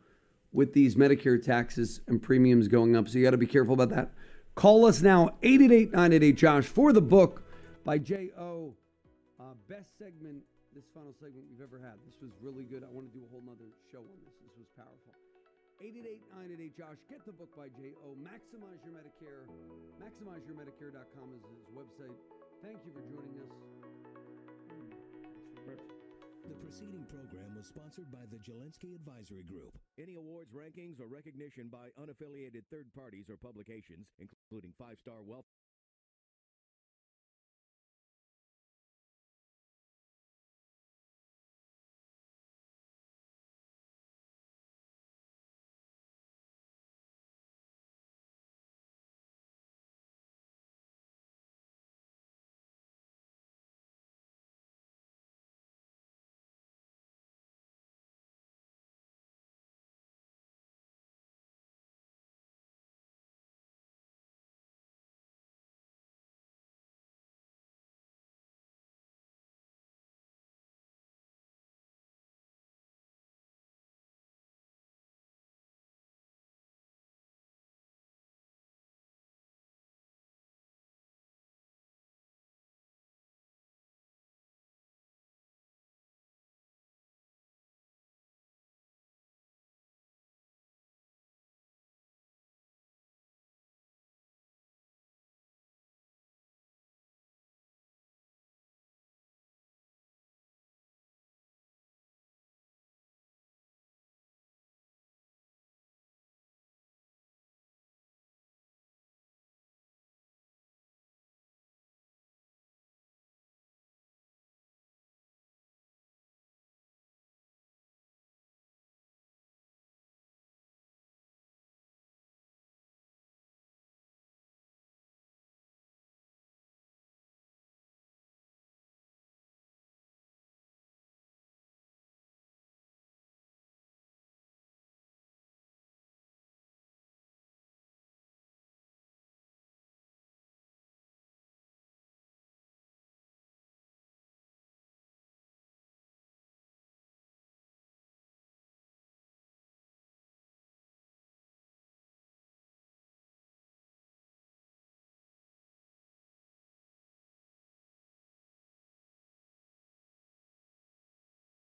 with these Medicare taxes and premiums going up. So you got to be careful about that. Call us now, 888-988-JOSH, for the book by J.O. Best segment, this final segment we've ever had. This was really good. I want to do a whole nother show on this. This was powerful. 888-988-JOSH. Get the book by J.O. Maximize Your Medicare. MaximizeYourMedicare.com is his website. Thank you for joining us. The preceding program was sponsored by the Jalinski Advisory Group. Any awards, rankings, or recognition by unaffiliated third parties or publications, including 5-star wealth